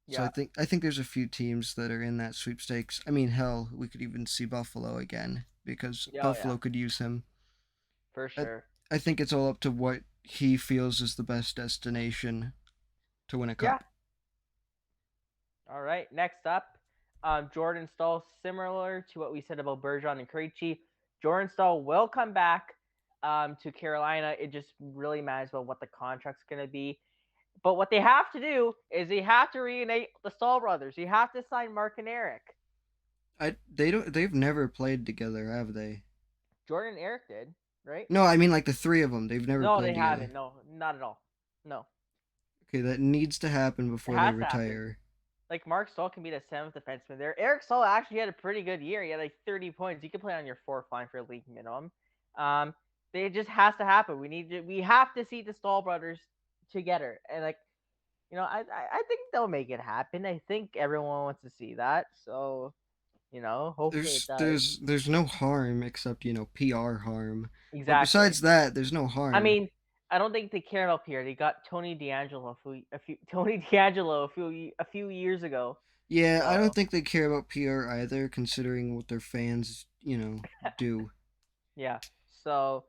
So yeah, I think there's a few teams that are in that sweepstakes. I mean, hell, we could even see Buffalo again because yeah, yeah, Buffalo could use him. for I, sure. I think it's all up to what he feels is the best destination to win a Yeah. cup. All right. Next up, Jordan Stahl. Similar to what we said about Bergeron and Krejci, Jordan Stahl will come back to Carolina. It just really matters about what the contract's gonna be. But what they have to do is they have to reunite the Stahl brothers. You have to sign Mark and Eric. They've never played together, have they? Jordan and Eric did, right? No, I mean like the three of them. They've never No, played they together. haven't. No, not at all. No, Okay, that needs to happen it before they has to happen. retire. Like Mark Stahl can be the seventh defenseman there. Eric Stahl actually had a pretty good year. He had like 30 points. He could play on your fourth line for a league minimum. Um, it just has to happen. We have to see the Stahl brothers together, and I think they'll make it happen. I think everyone wants to see that. So hopefully it does. There's no harm except PR harm, but Exactly. besides that, there's no I harm. mean, I don't think they care about Pierre. They got Tony D'Angelo Tony D'Angelo a few years ago. Yeah, I don't So think they care about PR either, considering what their fans do. yeah. So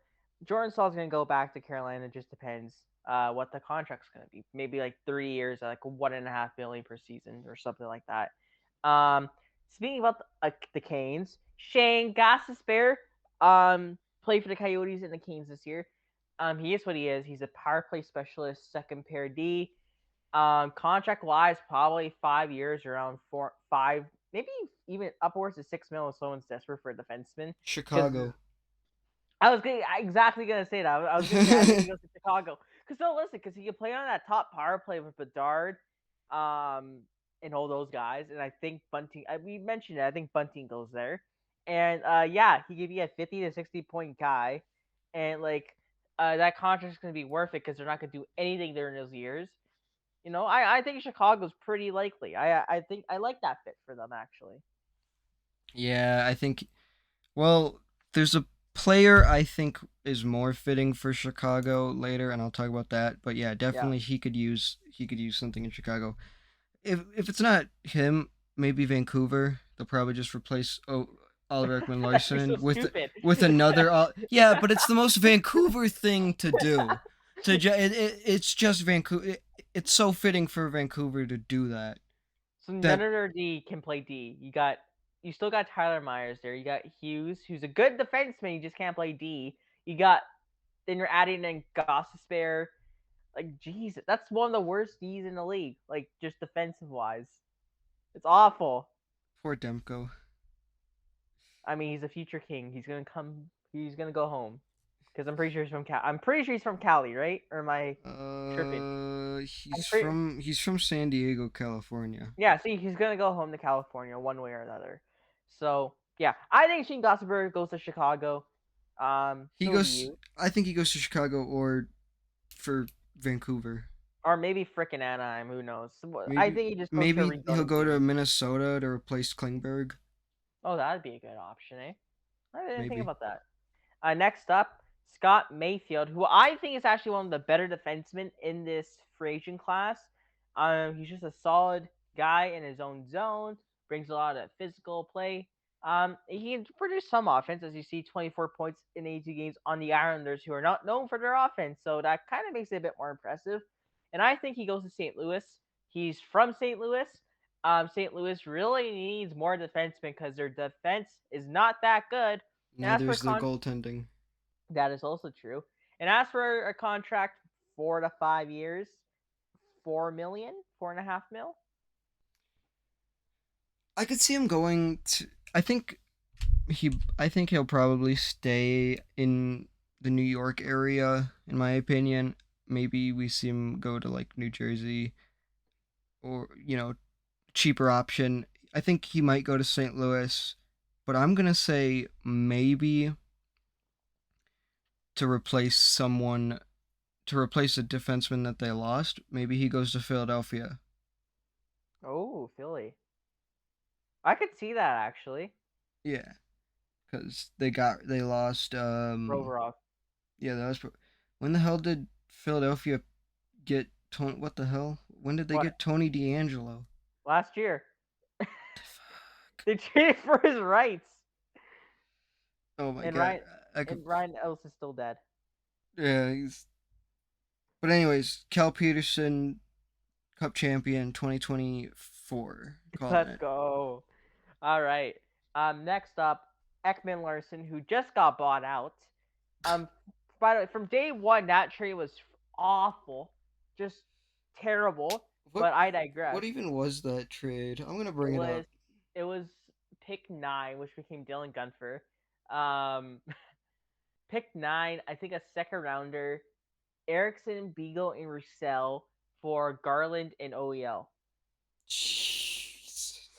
Jordan Stahl's gonna go back to Carolina. It just depends what the contract's gonna be. Maybe like 3 years, like 1.5 million per season or something like that. Speaking about the Canes, Shane Gostisbehere played for the Coyotes and the Canes this year. He is what he is. He's a power play specialist, second pair D. Contract wise, probably 5 years, around 4, 5, maybe even upwards of 6 million. If someone's desperate for a defenseman, because Chicago. exactly gonna say that. I was gonna say I think he goes to Chicago. Because no, listen, because he can play on that top power play with Bedard, and all those guys. And I think Bunting. We mentioned it. I think Bunting goes there. And yeah, he could be a 50 to 60 point guy, and that contract's gonna be worth it because they're not gonna do anything during those years. I think Chicago's pretty likely. I think I like that fit for them actually. Yeah, I think. Well, there's a player I think is more fitting for Chicago later, and I'll talk about that. But yeah, Yeah. definitely he could use something in Chicago. If it's not him, maybe Vancouver. They'll probably just replace Oliver Ekman You're so Larsson stupid. with another. Yeah, but it's the most Vancouver thing to do. It's just Vancouver. It's so fitting for Vancouver to do that. So none That of their D can play D. You still got Tyler Myers there. You got Hughes, who's a good defenseman. You just can't play D. Then you're adding in Gostisbehere. Like, jeez, that's one of the worst Ds in the league. Like, just defensive wise, it's awful. poor Demko. I mean, he's a future king. He's gonna come. He's gonna go home. Because I'm pretty sure he's from Cal. I'm pretty sure he's from Cali, right? Or am I tripping? I'm pretty. He's from San Diego, California. Yeah, see, he's gonna go home to California one way or another. So yeah, I think Shane Gossenberg goes to Chicago. He So do goes. you, I think he goes to Chicago or for Vancouver. or maybe frickin' Anaheim. Who knows? I Maybe think he just goes to a maybe he'll rebuilding go team. to Minnesota to replace Klingberg. Oh, that'd be a good option, eh? I didn't think maybe. about that. Next up, Scott Mayfield, who I think is actually one of the better defensemen in this free agent class. He's just a solid guy in his own zone, brings a lot of physical play. He can produce some offense, as you see, 24 points in 82 games on the Islanders, who are not known for their offense. So that kind of makes it a bit more impressive. And I think he goes to St. Louis. He's from St. Louis. St. Louis really needs more defensemen because their defense is not that good. And as Neither for is their goaltending. that is also true. And as for a contract, 4 to 5 years, 4 million, 4.5 mil. I could see him going to. I think he'll probably stay in the New York area, in my opinion. Maybe we see him go to like New Jersey or cheaper option. I think he might go to St. Louis, but I'm gonna say maybe to replace someone to replace a defenseman that they lost. Maybe he goes to Philadelphia. Oh, Philly. I could see that actually. Yeah, because they lost. Roverov Yeah, that was. When the hell did Philadelphia get Tony? What the hell? When did they what get Tony D'Angelo? last year. The fuck? They traded for his rights, Oh my and god! Ryan I could. and Ryan Ellis is still dead. Yeah, he's. But anyways, Cal Peterson, Cup champion 2024, calling Let's it. go. All right. Next up, Ekman Larson, who just got bought out. Um, by the way, from day one, that trade was awful, just terrible. What But I digress. what even was that trade? I'm gonna It bring it was up. it was pick 9, which became Dylan Gunfer. Um, pick 9, I think a second rounder, Erickson, Beagle, and Roussel for Garland and OEL. Jeez.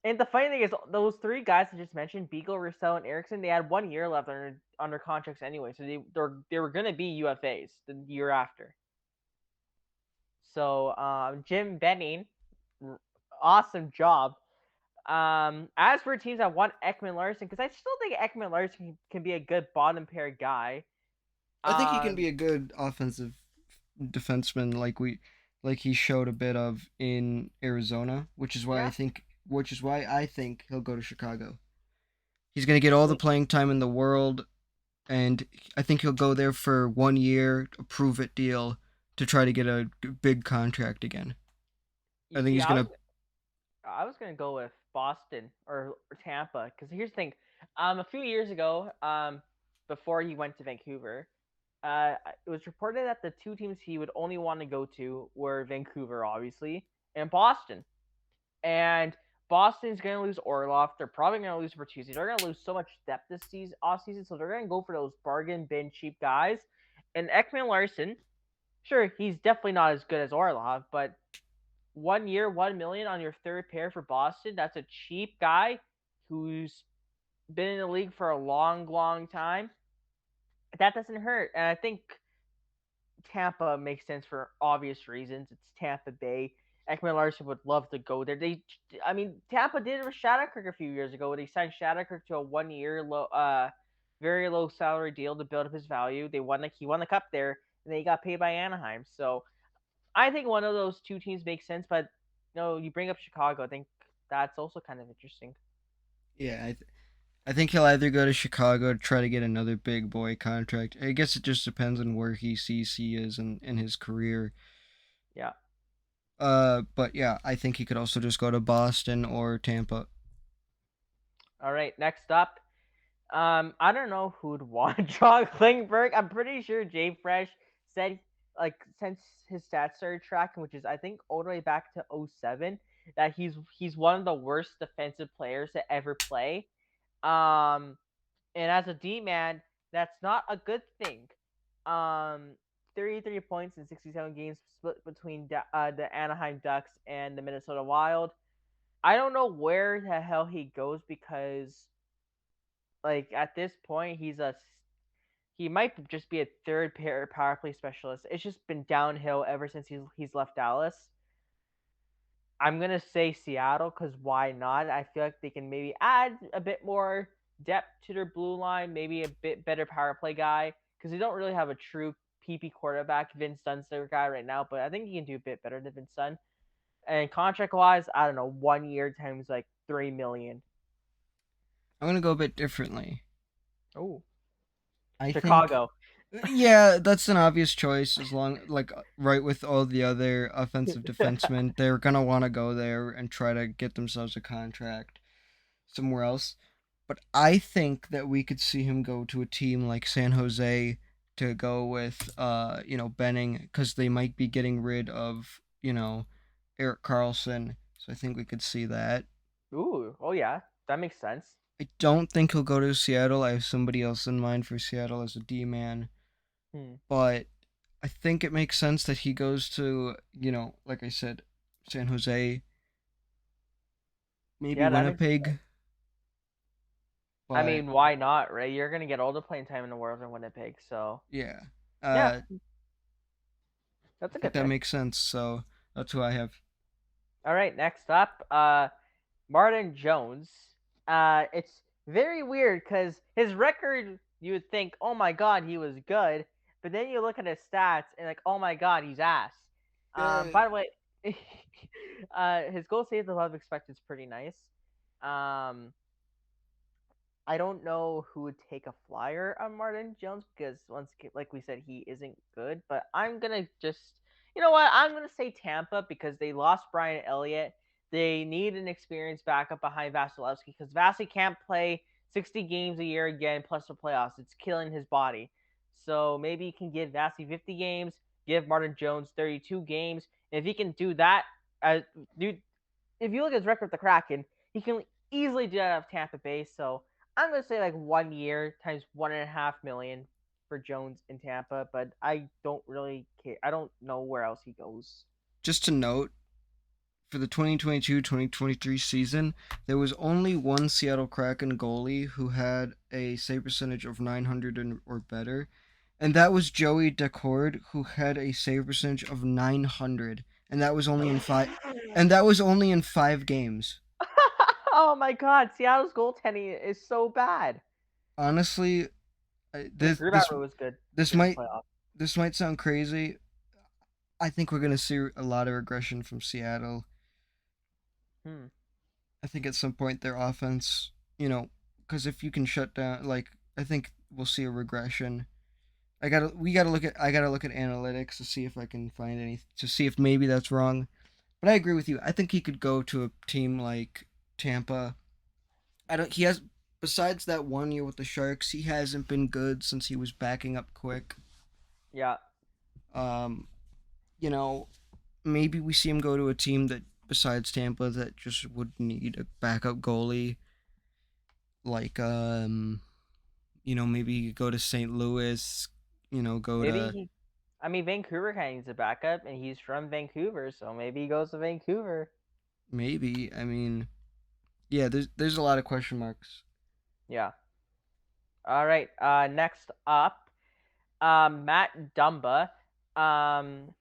And the funny thing is, those three guys I just mentioned, Beagle, Roussel, and Erickson, they had 1 year left under contracts anyway, so they were gonna be UFAs the year after. So Jim Benning, awesome job. As for teams that want Ekman Larson, because I still think Ekman Larson can be a good bottom pair guy. I think he can Um, be a good offensive defenseman, like he showed a bit of in Arizona, yeah, which is why I think he'll go to Chicago. He's gonna get all the wait, playing time in the world, and I think he'll go there for 1 year, a prove it deal, to try to get a big contract again. you I think see, he's gonna. I was gonna go with Boston or Tampa because here's the thing. A few years ago, before he went to Vancouver, it was reported that the two teams he would only want to go to were Vancouver, obviously, and Boston. And Boston's going to lose Orlov. They're probably going to lose Bertuzzi. They're going to lose so much depth this season, off season, so they're going to go for those bargain bin cheap guys. And Ekman Larson, sure, he's definitely not as good as Orlov, but 1 year, 1 million on your third pair for Boston. That's a cheap guy who's been in the league for a long, long time. That doesn't hurt. And I think Tampa makes sense for obvious reasons. It's Tampa Bay. Ekman Larson would love to go there. I mean, Tampa did it with Shattenkirk a few years ago. They signed Shattenkirk to a 1 year very low salary deal to build up his value. He won the cup there, and then he got paid by Anaheim. So I think one of those two teams makes sense. But you bring up Chicago. I think that's also kind of interesting. Yeah, I think he'll either go to Chicago to try to get another big boy contract. I guess it just depends on where he sees he is in his career. Yeah. But yeah, I think he could also just go to Boston or Tampa. All right. Next up, I don't know who'd want John Klingberg. I'm pretty sure Jay Fresh said like since his stats started tracking, which is I think all the way back to '07, that he's one of the worst defensive players to ever play. Um, and as a D man, that's not a good thing. Um, 33 points in 67 games split between the Anaheim Ducks and the Minnesota Wild. I don't know where the hell he goes because like at this point he might just be a third pair power play specialist. It's just been downhill ever since he's left Dallas. I'm gonna say Seattle because why not? I feel like they can maybe add a bit more depth to their blue line, maybe a bit better power play guy, because they don't really have a true PP quarterback. Vince Dunn's their guy right now, but I think he can do a bit better than Vince Dunn. And contract wise, I don't know, 1 year times like 3 million. I'm gonna go a bit differently. Oh, I think, Chicago. yeah, that's an obvious choice. As long like right with all the other offensive defensemen, they're gonna want to go there and try to get themselves a contract somewhere else. But I think that we could see him go to a team like San Jose to go with, Benning, because they might be getting rid of, Eric Carlson. So I think we could see that. Ooh, oh yeah, that makes sense. I don't think he'll go to Seattle. I have somebody else in mind for Seattle as a D man, Hmm. but I think it makes sense that he goes to, like I said, San Jose, maybe Yeah, that makes. Winnipeg, I but mean, why not, right? You're gonna get all the playing time in the world in Winnipeg, so yeah, yeah, I that's a think good that pick. makes sense. So that's who I have. All right, next up, Martin Jones. It's very weird because his record, you would think, oh my god, he was good, but then you look at his stats and like, oh my god, he's ass. Good. By the way, his goal save above expected is pretty nice. Um, I don't know who would take a flyer on Martin Jones because once, like we said, he isn't good. But I'm gonna just, you know what? I'm gonna say Tampa because they lost Brian Elliott. They need an experienced backup behind Vasilevsky because Vasi can't play 60 games a year again plus the playoffs. It's killing his body. So maybe you can give Vasi 50 games, give Martin Jones 32 games. And if he can do that, dude, if you look at his record with the Kraken, he can easily do that out of Tampa Bay. So I'm gonna say like 1 year times 1.5 million for Jones in Tampa, but I don't really care. I don't know where else he goes. Just to note, for the 2022-2023 season, there was only one Seattle Kraken goalie who had a save percentage of 900 or better, and that was Joey Decord, who had a save percentage of 900, and that was only in five games. Oh my God, Seattle's goaltending is so bad. Honestly, And this this Grubauer was good this during the might playoffs. this might sound crazy. I think we're gonna see a lot of regression from Seattle. Hmm. I think at some point their offense, because if you can shut down, like, I think we'll see a regression. I gotta look at analytics to see if I can find any, to see if maybe that's wrong. But I agree with you. I think he could go to a team like Tampa. I don't. He has, besides that 1 year with the Sharks, he hasn't been good since he was backing up quick. Yeah. Um, you know, maybe we see him go to a team that besides Tampa that just would need a backup goalie, like maybe go to St. Louis, go Maybe to he. I mean, Vancouver kind of needs a backup, and he's from Vancouver, so maybe he goes to Vancouver. maybe. I mean, yeah, there's a lot of question marks. Yeah. All right. Next up, Matt Dumba. Um,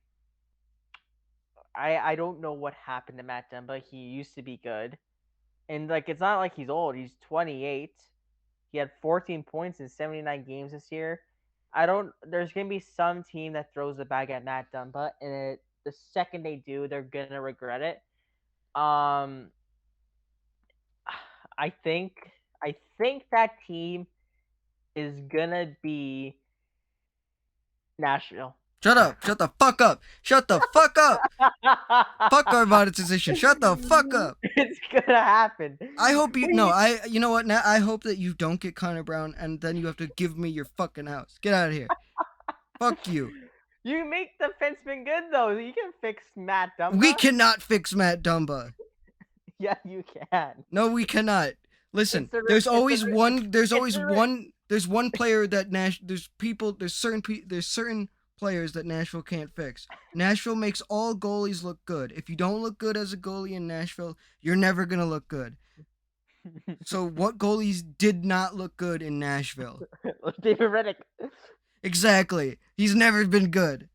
I don't know what happened to Matt Dumba. He used to be good, and like it's not like he's old. He's 28. He had 14 points in 79 games this year. I don't. There's gonna be some team that throws the bag at Matt Dumba, and the second they do, they're gonna regret it. Um, I think I think that team is gonna be Nashville. Shut up! Shut the fuck up! Shut the fuck up! Fuck our monetization! Shut the fuck up! It's gonna happen. I hope you What do no. you I you know what? Now I hope that you don't get Connor Brown, and then you have to give me your fucking house. Get out of here. Fuck you. you make the fenceman good though. You can fix Matt We Dumba. cannot fix Matt Dumba. Yeah, you can. No, we cannot. Listen, It's the it's the there's one player that there's certain players that Nashville can't fix. Nashville makes all goalies look good. If you don't look good as a goalie in Nashville, you're never going to look good. So what goalies did not look good in Nashville? David Reddick. Exactly. He's never been good.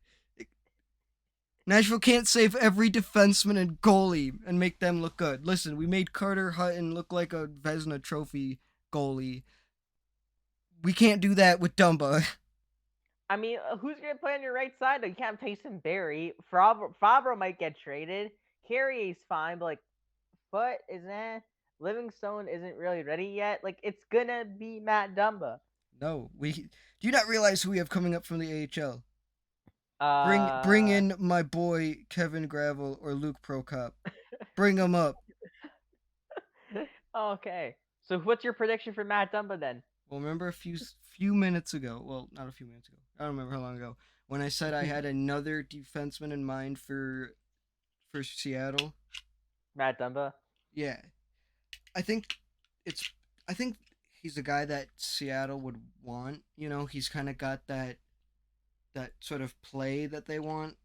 Nashville can't save every defenseman and goalie and make them look good. Listen, we made Carter Hutton look like a Vezina Trophy goalie. We can't do that with Dumba. I mean, who's gonna play on your right side? You can't have Tyson Berry. Fabro might get traded. Carrier's fine, but like Foot isn't. Livingstone isn't really ready yet. Like it's gonna be Matt Dumba. No, we do you not realize who we have coming up from the AHL? Bring Uh, in my boy Kevin Gravel or Luke Prokop. Bring them up. okay. So what's your prediction for Matt Dumba then? Well, remember a few minutes ago. Well, not a few minutes ago. I don't remember how long ago when I said I had another defenseman in mind for Seattle. Matt Dumba. Yeah, I think it's. I think he's a guy that Seattle would want. You know, he's kind of got that sort of play that they want.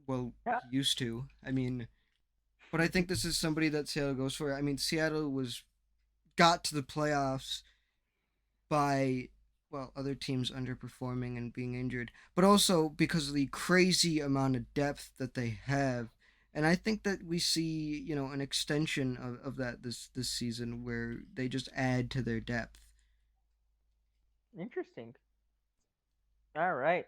Well, Yeah. he used to. I mean, but I think this is somebody that Seattle goes for. I mean, Seattle was got to the playoffs by other teams underperforming and being injured, but also because of the crazy amount of depth that they have. And I think that we see, an extension of that this season where they just add to their depth. Interesting. All right.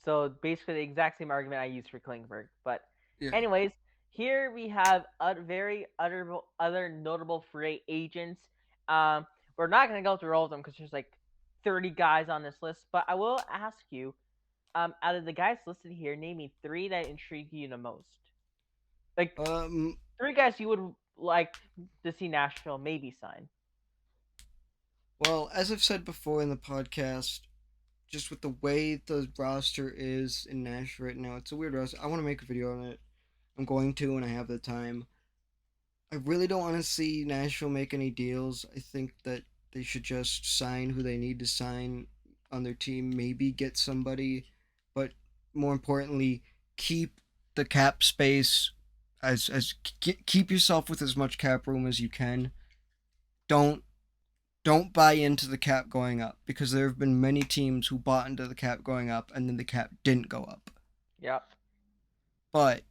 So basically the exact same argument I used for Klingberg. But Yeah. anyways, here we have very other notable free agents. Um, we're not gonna go through all of them because there's like 30 guys on this list. But I will ask you, out of the guys listed here, name me three that intrigue you the most. Like Um. three guys you would like to see Nashville maybe sign. Well, as I've said before in the podcast, just with the way the roster is in Nashville right now, it's a weird roster. I want to make a video on it. I'm going to when I have the time. I really don't want to see Nashville make any deals. I think that they should just sign who they need to sign on their team, maybe get somebody, but more importantly, keep the cap space as keep yourself with as much cap room as you can. Don't don't buy into the cap going up because there have been many teams who bought into the cap going up and then the cap didn't go up. Yep. But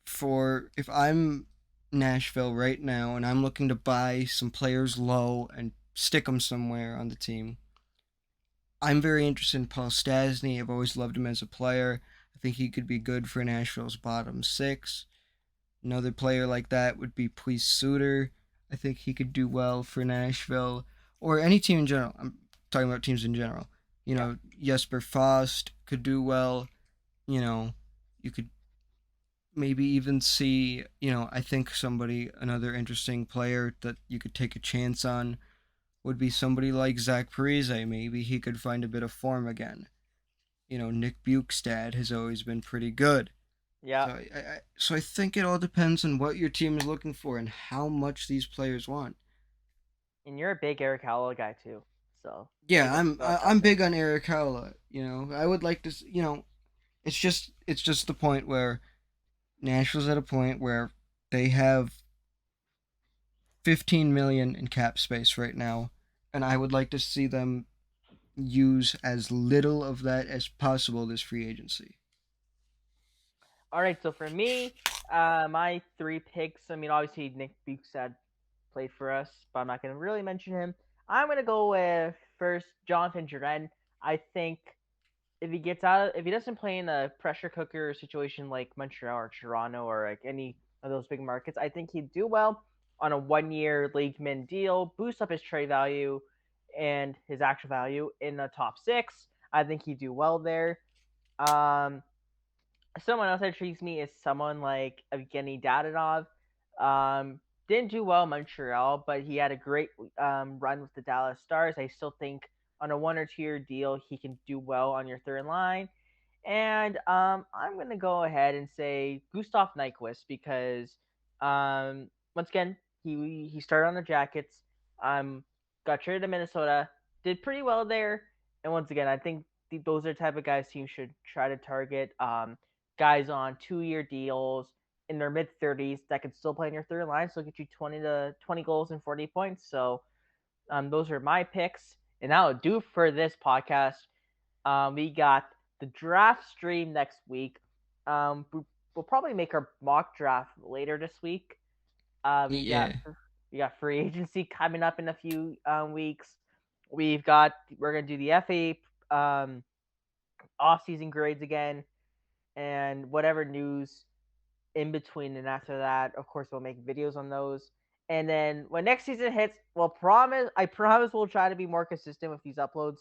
for if I'm Nashville right now and I'm looking to buy some players low and stick them somewhere on the team, I'm very interested in Paul Stastny. I've always loved him as a player. I think he could be good for Nashville's bottom six. Another player like that would be Please Suter. I think he could do well for Nashville or any team in general. I'm talking about teams in general. Yep. Jesper Faust could do well. You know, you could maybe even see, I think another interesting player that you could take a chance on would be somebody like Zach Parise. Maybe he could find a bit of form again. Nick Bukestad has always been pretty good. So Yep. I think it all depends on what your team is looking for and how much these players want. And you're a big Eric Howell guy too. So I Yeah, guess I'm throw that out I'm there. big on Eric Howla. I would like to. It's just the point where Nashville's at a point where they have 15 million in cap space right now, and I would like to see them use as little of that as possible this free agency. All right, so for me, my three picks. I mean, obviously Nick Bukestad played for us, but I'm not going to really mention him. I'm going to go with first Jonathan Drouin. I think if he doesn't play in a pressure cooker situation like Montreal or Toronto or like any of those big markets, I think he'd do well on a 1 year league min deal, boost up his trade value and his actual value in the top six. I think he'd do well there. Um, Someone else that intrigues me is someone like Evgeny Dadonov. Didn't do well in Montreal, but he had a great run with the Dallas Stars. I still think on a 1 or 2 year deal, he can do well on your third line. And I'm going to go ahead and say Gustav Nyquist because once again, he started on the Jackets, got traded to Minnesota, did pretty well there. And once again, I think those are the type of guys teams should try to target. Guys on 2 year deals in their mid 30s that can still play in your third line, so get you 20 goals and 40 points. So those are my picks, and that'll do for this podcast. We got the draft stream next week. We'll probably make our mock draft later this week. We got Yeah. We got free agency coming up in a few weeks. We're gonna do the FA off season grades again, and whatever news in between. And after that, of course, we'll make videos on those. And then when next season hits, I promise we'll try to be more consistent with these uploads.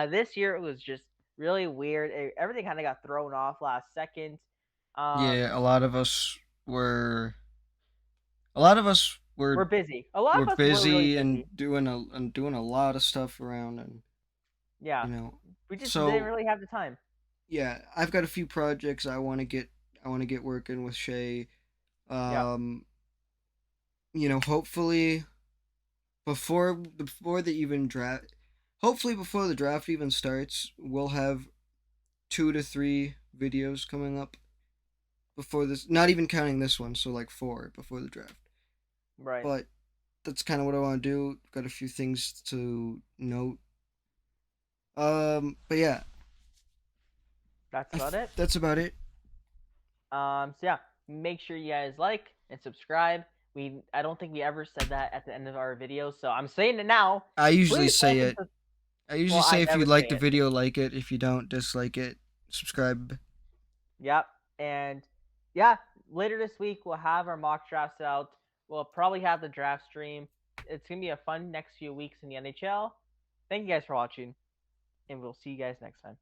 This year it was just really weird. Everything kind of got thrown off last second. Yeah, Um, a lot of us we're were busy. A lot were of us were really busy busy. and doing a lot of stuff around, and Yeah, you know. we just didn't So really have the time. yeah, I've got a few projects I want to get working with Shay. Yeah, Um, hopefully before the even draft, hopefully before the draft even starts, we'll have 2 to 3 videos coming up before this. Not even counting this one, so like 4 before the draft. right. But that's kind of what I want to do. Got a few things to note. But yeah, That's about it. that's about it. So yeah, make sure you guys like and subscribe. I don't think we ever said that at the end of our videos, so I'm saying it now. I usually Please like say and it. I usually well, I say if you never like say the it. video, like it. If you don't, dislike it. Subscribe. Yep. And yeah, later this week we'll have our mock drafts out. We'll probably have the draft stream. It's gonna be a fun next few weeks in the NHL. Thank you guys for watching, and we'll see you guys next time.